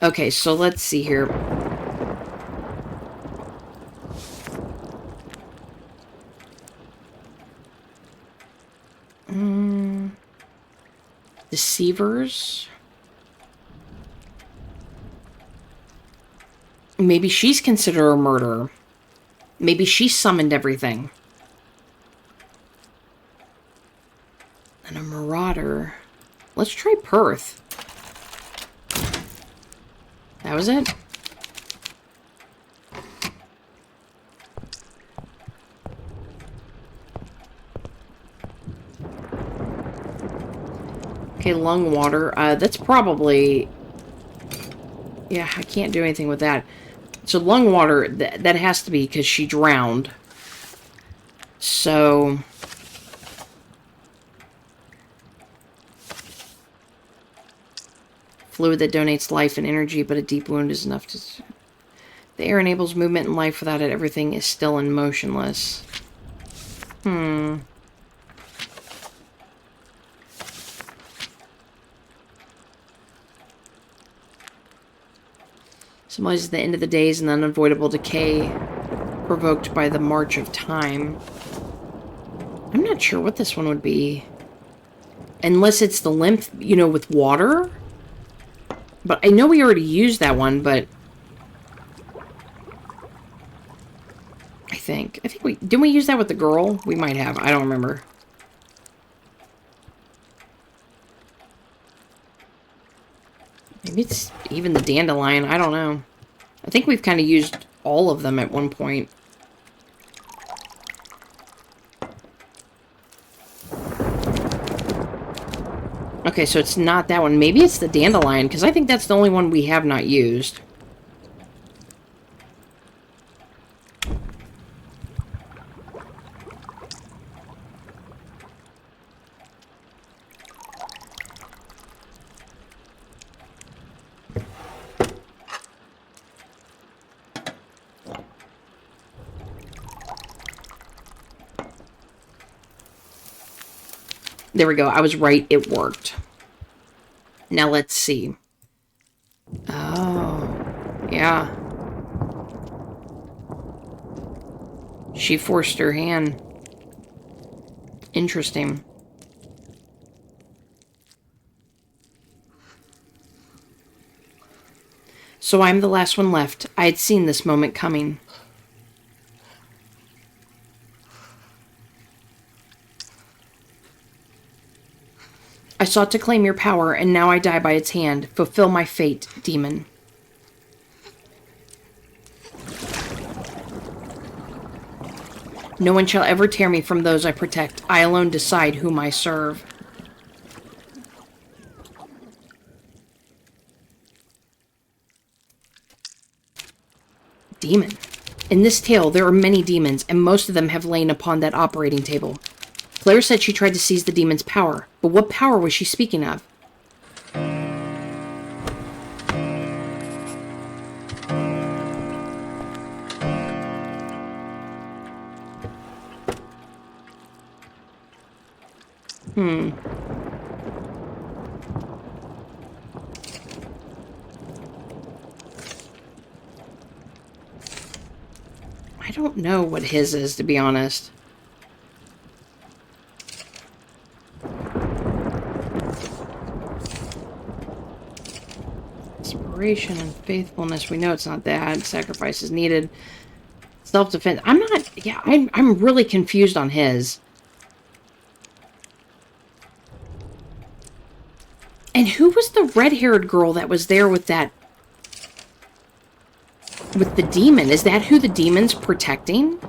S1: Okay, so let's see here. Deceivers. Maybe she's considered a murderer. Maybe she summoned everything. And a marauder. Let's try Perth. That was it? Okay, lung water. That's probably... Yeah, I can't do anything with that. So lung water, that has to be because she drowned. So... Fluid that donates life and energy, but a deep wound is enough to... The air enables movement and life. Without it, everything is still and motionless. Symbolizes the end of the days and the unavoidable decay provoked by the march of time. I'm not sure what this one would be. Unless it's the lymph, you know, with water. But I know we already used that one, but... I think we... Didn't we use that with the girl? We might have. I don't remember. Maybe it's even the dandelion. I don't know. I think we've kind of used all of them at one point. Okay, so it's not that one. Maybe it's the dandelion, because I think that's the only one we have not used. There we go. I was right. It worked. Now let's see. Oh, yeah. She forced her hand. Interesting. So I'm the last one left. I had seen this moment coming. I sought to claim your power, and now I die by its hand. Fulfill my fate, demon. No one shall ever tear me from those I protect. I alone decide whom I serve. Demon. In this tale, there are many demons, and most of them have lain upon that operating table. Claire said she tried to seize the demon's power, but what power was she speaking of? I don't know what his is, to be honest. Inspiration and faithfulness. We know it's not that. Sacrifice is needed. Self-defense. I'm not... Yeah, I'm really confused on his. And who was the red-haired girl that was there with that... with the demon? Is that who the demon's protecting?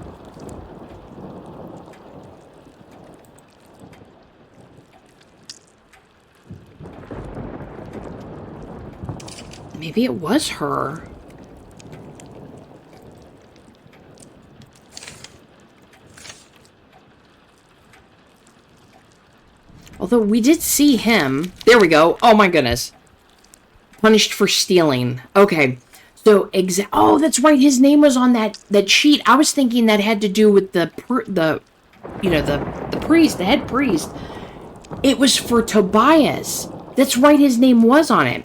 S1: Maybe it was her. Although we did see him. There we go. Oh my goodness. Punished for stealing. Okay. So, oh, that's right. His name was on that sheet. I was thinking that had to do with the priest, the head priest. It was for Tobias. That's right. His name was on it.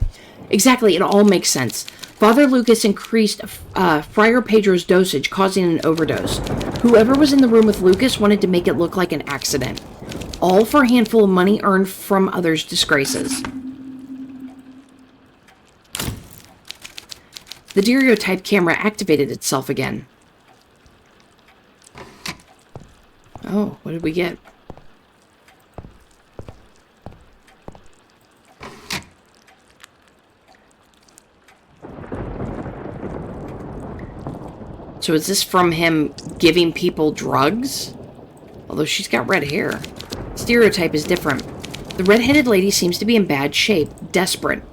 S1: Exactly. It all makes sense. Father Lucas increased Friar Pedro's dosage, causing an overdose. Whoever was in the room with Lucas wanted to make it look like an accident. All for a handful of money earned from others' disgraces. The daguerreotype camera activated itself again. Oh, what did we get? So is this from him giving people drugs? Although she's got red hair. Stereotype is different. The red-headed lady seems to be in bad shape, desperate.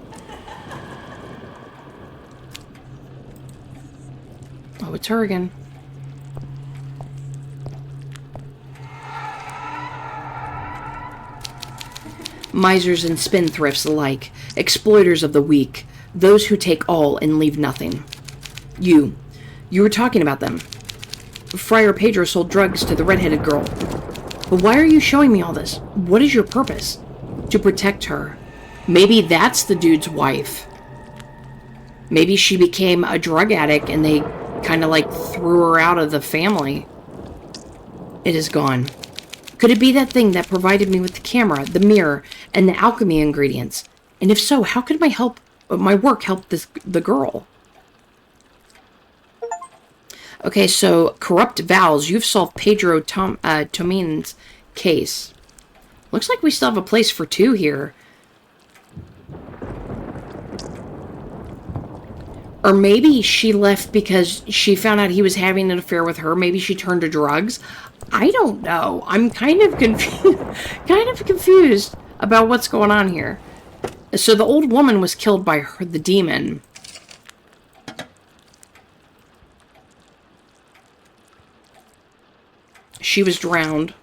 S1: Oh, it's her again. Misers and spendthrifts alike, exploiters of the weak, those who take all and leave nothing. You were talking about them. Friar Pedro sold drugs to the red-headed girl. But why are you showing me all this? What is your purpose? To protect her. Maybe that's the dude's wife. Maybe she became a drug addict and they kind of like threw her out of the family. It is gone. Could it be that thing that provided me with the camera, the mirror, and the alchemy ingredients? And if so, how could my work help the girl? Okay, so corrupt vows. You've solved Pedro Tomin's case. Looks like we still have a place for 2 here. Or maybe she left because she found out he was having an affair with her. Maybe she turned to drugs. I don't know. I'm kind of confused about what's going on here. So the old woman was killed by the demon. She was drowned.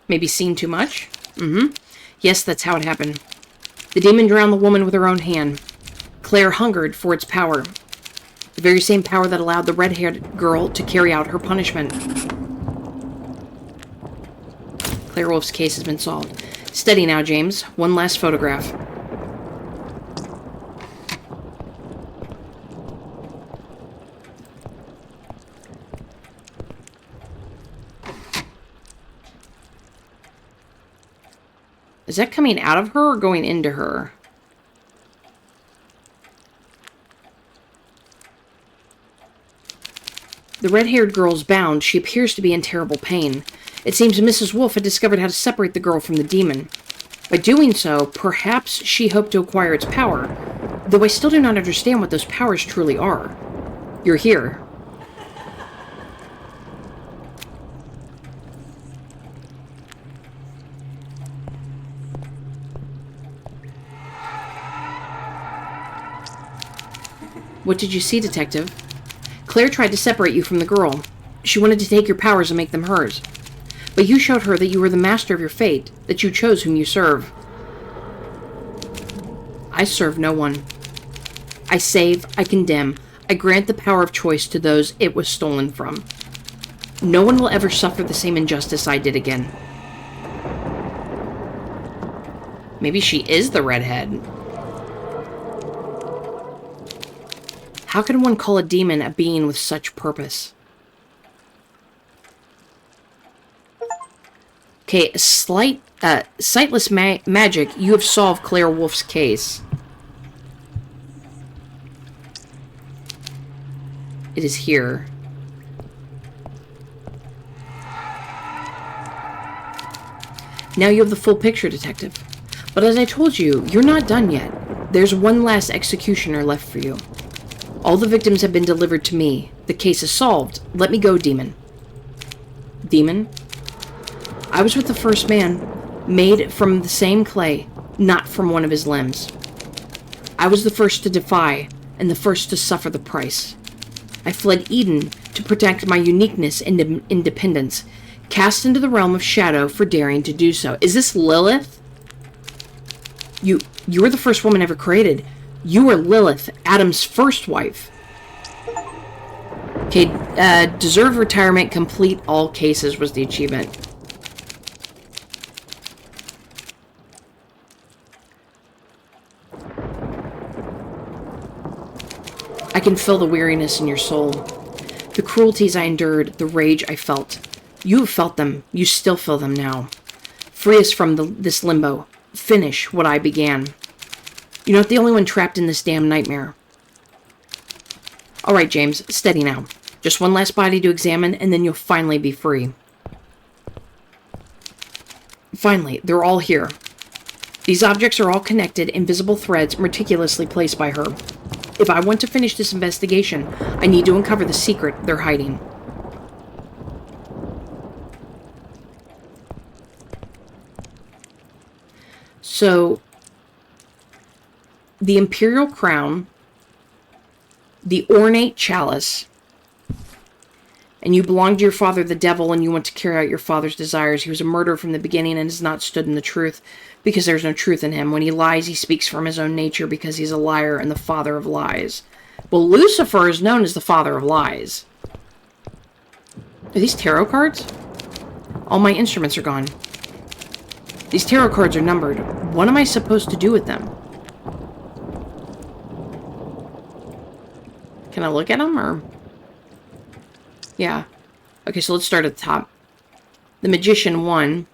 S1: Maybe seen too much? Yes, that's how it happened. The demon drowned the woman with her own hand. Claire hungered for its power. The very same power that allowed the red-haired girl to carry out her punishment. Claire Wolf's case has been solved. Steady now, James. One last photograph. Is that coming out of her or going into her? The red-haired girl's bound. She appears to be in terrible pain. It seems Mrs. Wolf had discovered how to separate the girl from the demon. By doing so, perhaps she hoped to acquire its power, though I still do not understand what those powers truly are. You're here. What did you see, Detective? Claire tried to separate you from the girl. She wanted to take your powers and make them hers. But you showed her that you were the master of your fate, that you chose whom you serve. I serve no one. I save, I condemn, I grant the power of choice to those it was stolen from. No one will ever suffer the same injustice I did again. Maybe she is the redhead. How can one call a demon a being with such purpose? Okay, sightless magic. You have solved Claire Wolf's case. It is here. Now you have the full picture, Detective. But as I told you, you're not done yet. There's one last executioner left for you. All the victims have been delivered to me. The case is solved. Let me go, Demon. Demon? I was with the first man, made from the same clay, not from one of his limbs. I was the first to defy, and the first to suffer the price. I fled Eden to protect my uniqueness and independence, cast into the realm of shadow for daring to do so. Is this Lilith? You were the first woman ever created. You were Lilith, Adam's first wife. Okay, deserved retirement, complete all cases was the achievement. I can feel the weariness in your soul. The cruelties I endured, the rage I felt. You have felt them. You still feel them now. Free us from this limbo. Finish what I began. You're not the only one trapped in this damn nightmare. All right, James, steady now. Just one last body to examine, and then you'll finally be free. Finally, they're all here. These objects are all connected, invisible threads meticulously placed by her. If I want to finish this investigation, I need to uncover the secret they're hiding. So, the imperial crown, the ornate chalice, and you belong to your father, the devil, and you want to carry out your father's desires. He was a murderer from the beginning and has not stood in the truth because there's no truth in him. When he lies, he speaks from his own nature because he's a liar and the father of lies. Well, Lucifer is known as the father of lies. Are these tarot cards? All my instruments are gone. These tarot cards are numbered. What am I supposed to do with them? Can I look at them, or? Yeah. Okay, so let's start at the top. The Magician 1.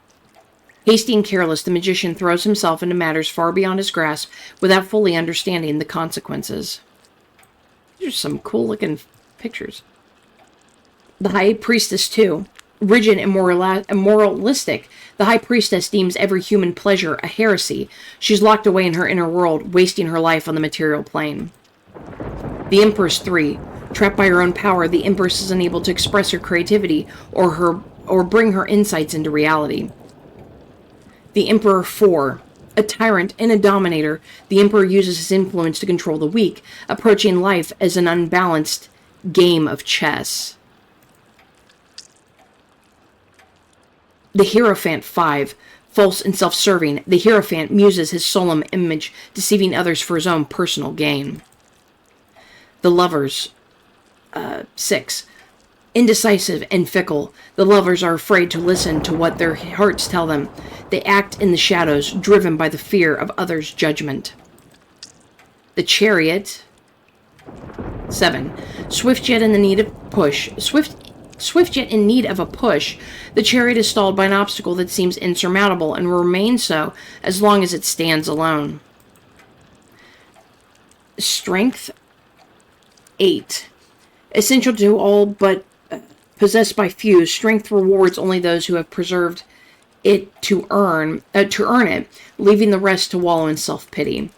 S1: Hasty and careless, the magician throws himself into matters far beyond his grasp without fully understanding the consequences. These are some cool-looking pictures. The High Priestess 2. Rigid and moralistic, the High Priestess deems every human pleasure a heresy. She's locked away in her inner world, wasting her life on the material plane. The Empress 3. Trapped by her own power, the Empress is unable to express her creativity or bring her insights into reality. The Emperor 4. A tyrant and a dominator, the Emperor uses his influence to control the weak, approaching life as an unbalanced game of chess. The Hierophant 5. False and self-serving, the Hierophant muses his solemn image, deceiving others for his own personal gain. The Lovers 6. Indecisive and fickle, the lovers are afraid to listen to what their hearts tell them. They act in the shadows, driven by the fear of others' judgment. The Chariot 7. Swiftjet in the need of push. Swiftjet in need of a push. The chariot is stalled by an obstacle that seems insurmountable and will remain so as long as it stands alone. Strength 8. Essential to all but possessed by few, strength rewards only those who have preserved it to earn it, leaving the rest to wallow in self-pity.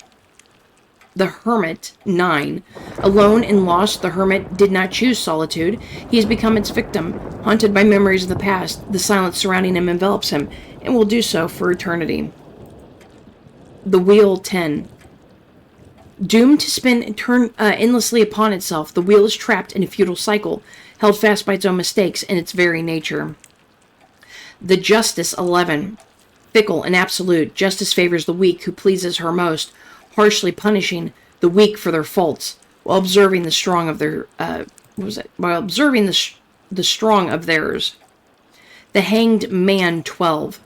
S1: The Hermit 9. Alone and lost, the Hermit did not choose solitude. He has become its victim, haunted by memories of the past. The silence surrounding him envelops him, and will do so for eternity. The Wheel 10. Doomed to spin and turn endlessly upon itself, the wheel is trapped in a futile cycle, held fast by its own mistakes and its very nature. The Justice 11. Fickle and absolute, justice favors the weak who pleases her most, harshly punishing the weak for their faults, while observing the strong of their the strong of theirs. The Hanged Man 12.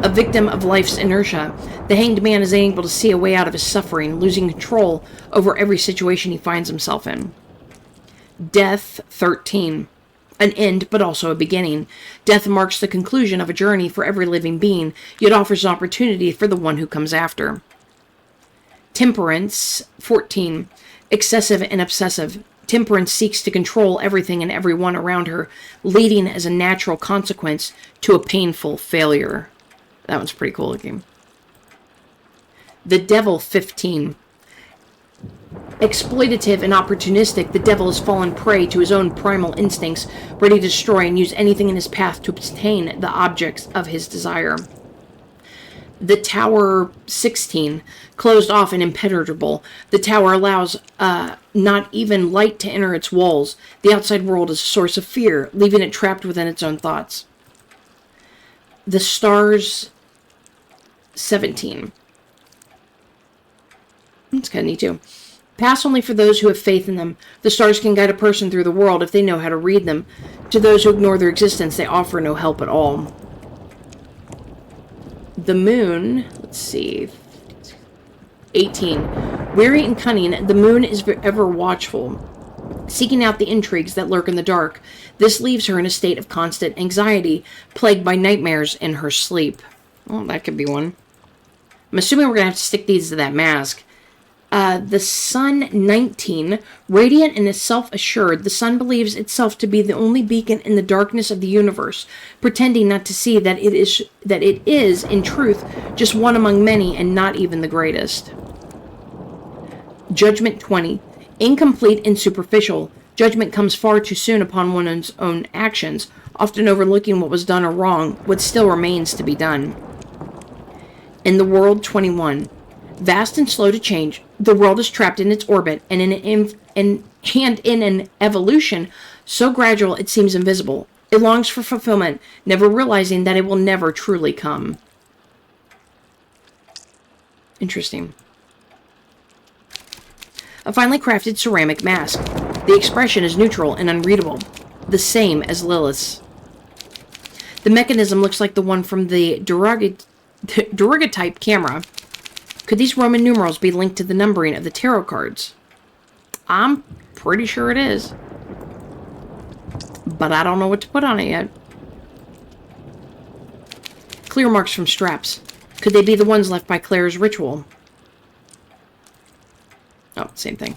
S1: A victim of life's inertia, the hanged man is unable to see a way out of his suffering, losing control over every situation he finds himself in. Death 13. An end, but also a beginning. Death marks the conclusion of a journey for every living being, yet offers an opportunity for the one who comes after. Temperance 14. Excessive and obsessive. Temperance seeks to control everything and everyone around her, leading as a natural consequence to a painful failure. That one's pretty cool looking. The Devil, 15. Exploitative and opportunistic, the devil has fallen prey to his own primal instincts, ready to destroy and use anything in his path to obtain the objects of his desire. The Tower, 16. Closed off and impenetrable, the tower allows not even light to enter its walls. The outside world is a source of fear, leaving it trapped within its own thoughts. The Stars, 17. That's kind of neat too. Pass only for those who have faith in them. The stars can guide a person through the world if they know how to read them. To those who ignore their existence, they offer no help at all. The Moon, let's see, 18. Weary and cunning, the moon is ever watchful, seeking out the intrigues that lurk in the dark. This leaves her in a state of constant anxiety, plagued by nightmares in her sleep. Well, that could be one. I'm assuming we're going to have to stick these to that mask. The Sun, 19. Radiant and self-assured, the sun believes itself to be the only beacon in the darkness of the universe, pretending not to see that it is, in truth, just one among many and not even the greatest. Judgment, 20. Incomplete and superficial. Judgment comes far too soon upon one's own actions, often overlooking what was done or wrong, what still remains to be done. In the World, 21. Vast and slow to change, the world is trapped in its orbit, and in an evolution so gradual it seems invisible. It longs for fulfillment, never realizing that it will never truly come. Interesting. A finely crafted ceramic mask. The expression is neutral and unreadable, the same as Lilith's. The mechanism looks like the one from the daguerreotype camera. Could these Roman numerals be linked to the numbering of the tarot cards? I'm pretty sure it is. But I don't know what to put on it yet. Clear marks from straps. Could they be the ones left by Claire's ritual? Oh, same thing.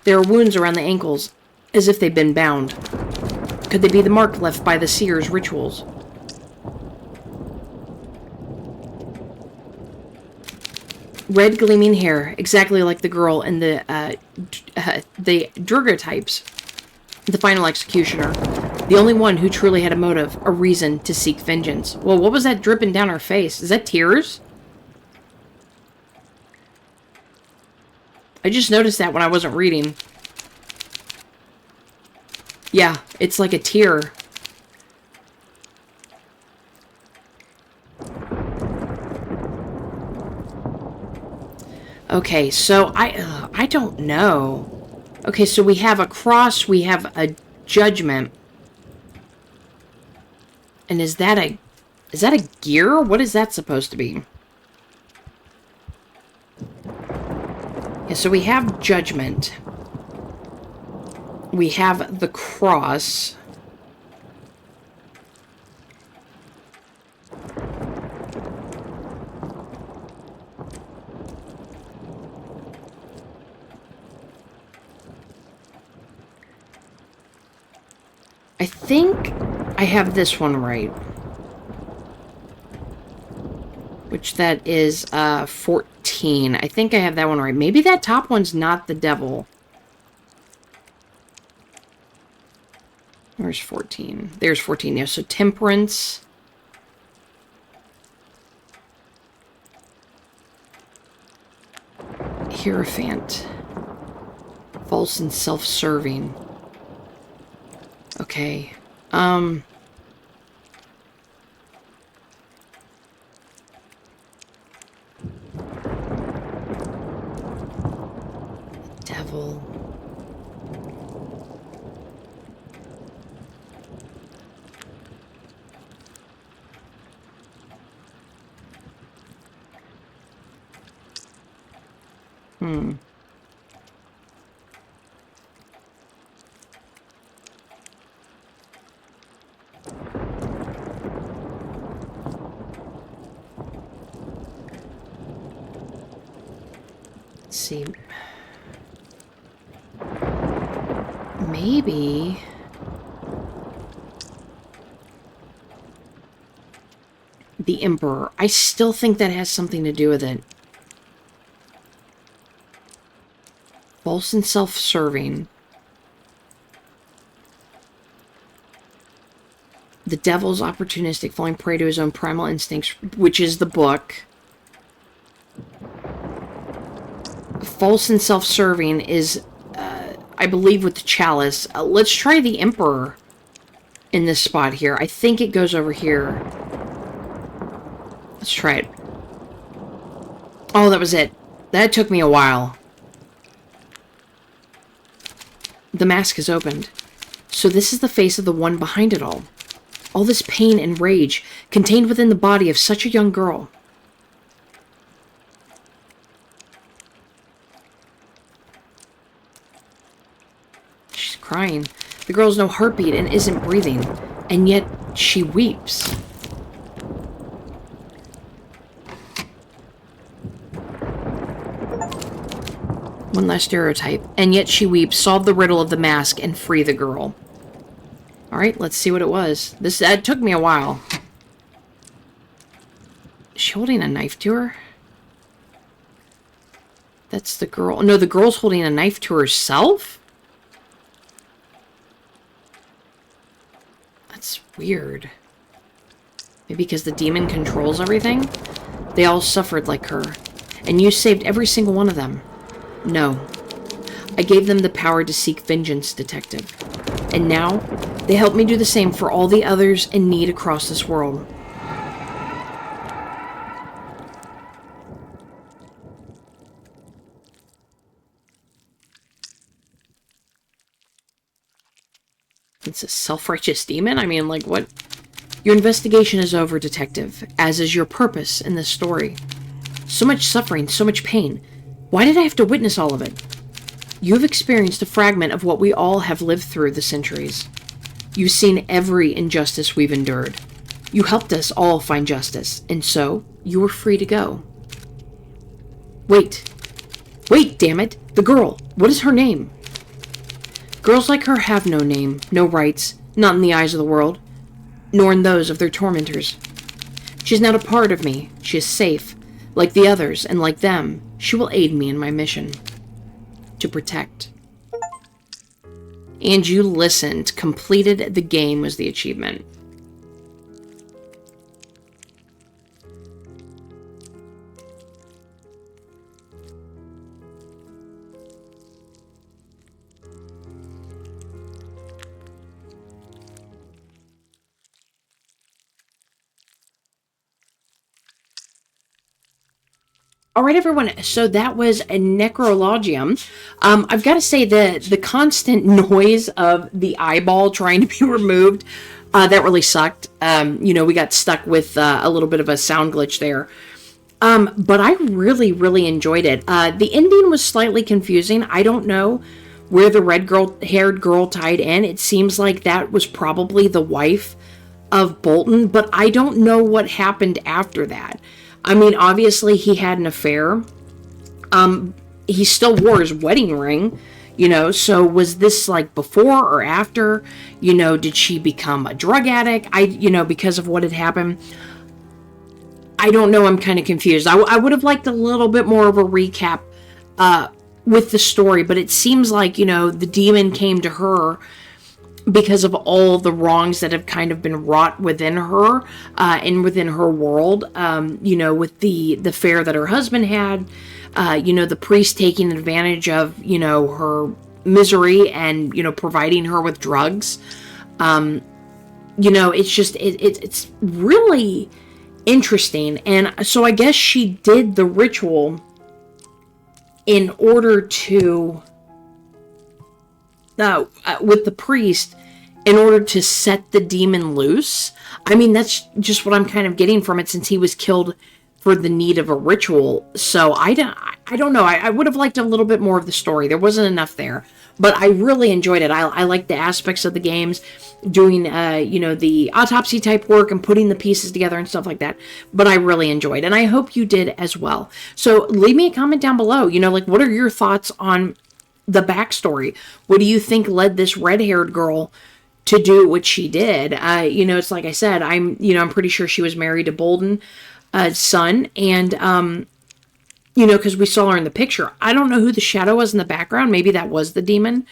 S1: There are wounds around the ankles, as if they've been bound. Could they be the mark left by the seer's rituals? Red gleaming hair, exactly like the girl in the daguerreotypes. The final executioner. The only one who truly had a motive, a reason to seek vengeance. Well, what was that dripping down her face? Is that tears? I just noticed that when I wasn't reading. Yeah, it's like a tear. Okay, so I don't know. Okay, so we have a cross, we have a judgment. And is that a gear? What is that supposed to be? Yeah, so we have judgment. We have the cross. I think I have this one right. Which that is 14. I think I have that one right. Maybe that top one's not the devil. Where's 14? There's 14. Yeah, so temperance. Hierophant. False and self-serving. Okay. Devil. see. Maybe... the Emperor. I still think that has something to do with it. False and self-serving. The devil's opportunistic, falling prey to his own primal instincts, which is the book. False and self-serving is, I believe, with the chalice. Let's try the Emperor in this spot here. I think it goes over here. Let's try it. Oh, that was it. That took me a while. The mask is opened. So this is the face of the one behind it all. All this pain and rage contained within the body of such a young girl. She's crying. The girl has no heartbeat and isn't breathing, and yet she weeps. One last stereotype. And yet she weeps. Solve the riddle of the mask and free the girl. Alright, let's see what it was. That took me a while. Is she holding a knife to her? That's the girl. No, the girl's holding a knife to herself? That's weird. Maybe because the demon controls everything? They all suffered like her. And you saved every single one of them. No. I gave them the power to seek vengeance, Detective. And now, they help me do the same for all the others in need across this world. It's a self-righteous demon? I mean, like, what? Your investigation is over, Detective, as is your purpose in this story. So much suffering, so much pain. Why did I have to witness all of it? You have experienced a fragment of what we all have lived through the centuries. You've seen every injustice we've endured. You helped us all find justice, and so you were free to go. Wait. Wait, damn it! The girl! What is her name? Girls like her have no name, no rights, not in the eyes of the world, nor in those of their tormentors. She is not a part of me. She is safe. Like the others, and like them, she will aid me in my mission. To protect. And you listened. Completed the game was the achievement. All right, everyone. So that was a Necrologium. I've got to say the constant noise of the eyeball trying to be removed, that really sucked. We got stuck with a little bit of a sound glitch there. But I really, really enjoyed it. The ending was slightly confusing. I don't know where the red-haired girl tied in. It seems like that was probably the wife of Bolton, but I don't know what happened after that. I mean, obviously he had an affair. He still wore his wedding ring, so was this like before or after? Did she become a drug addict? Because of what had happened. I don't know. I'm kind of confused. I would have liked a little bit more of a recap with the story, but it seems like, the demon came to her because of all the wrongs that have kind of been wrought within her and within her world, with the affair that her husband had, the priest taking advantage of, her misery and, providing her with drugs. It's just, it's really interesting. And so I guess she did the ritual in order to, with the priest, in order to set the demon loose. I mean, that's just what I'm kind of getting from it, since he was killed for the need of a ritual. So I I don't know. I would have liked a little bit more of the story. There wasn't enough there, but I really enjoyed it. I like the aspects of the games, doing, the autopsy type work and putting the pieces together and stuff like that. But I really enjoyed, and I hope you did as well. So leave me a comment down below. What are your thoughts on the backstory? What do you think led this red-haired girl to do what she did? It's like I said, I'm pretty sure she was married to Bolden's son, and because we saw her in the picture. I don't know who the shadow was in the background. Maybe that was the demon.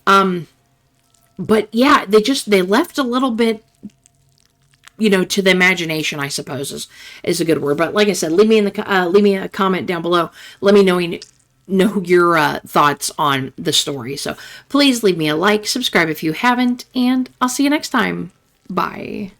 S1: But yeah, they left a little bit, to the imagination, I suppose is a good word. But like I said, leave me a comment down below. Let me know your thoughts on the story. So please leave me a like, subscribe if you haven't, and I'll see you next time. Bye.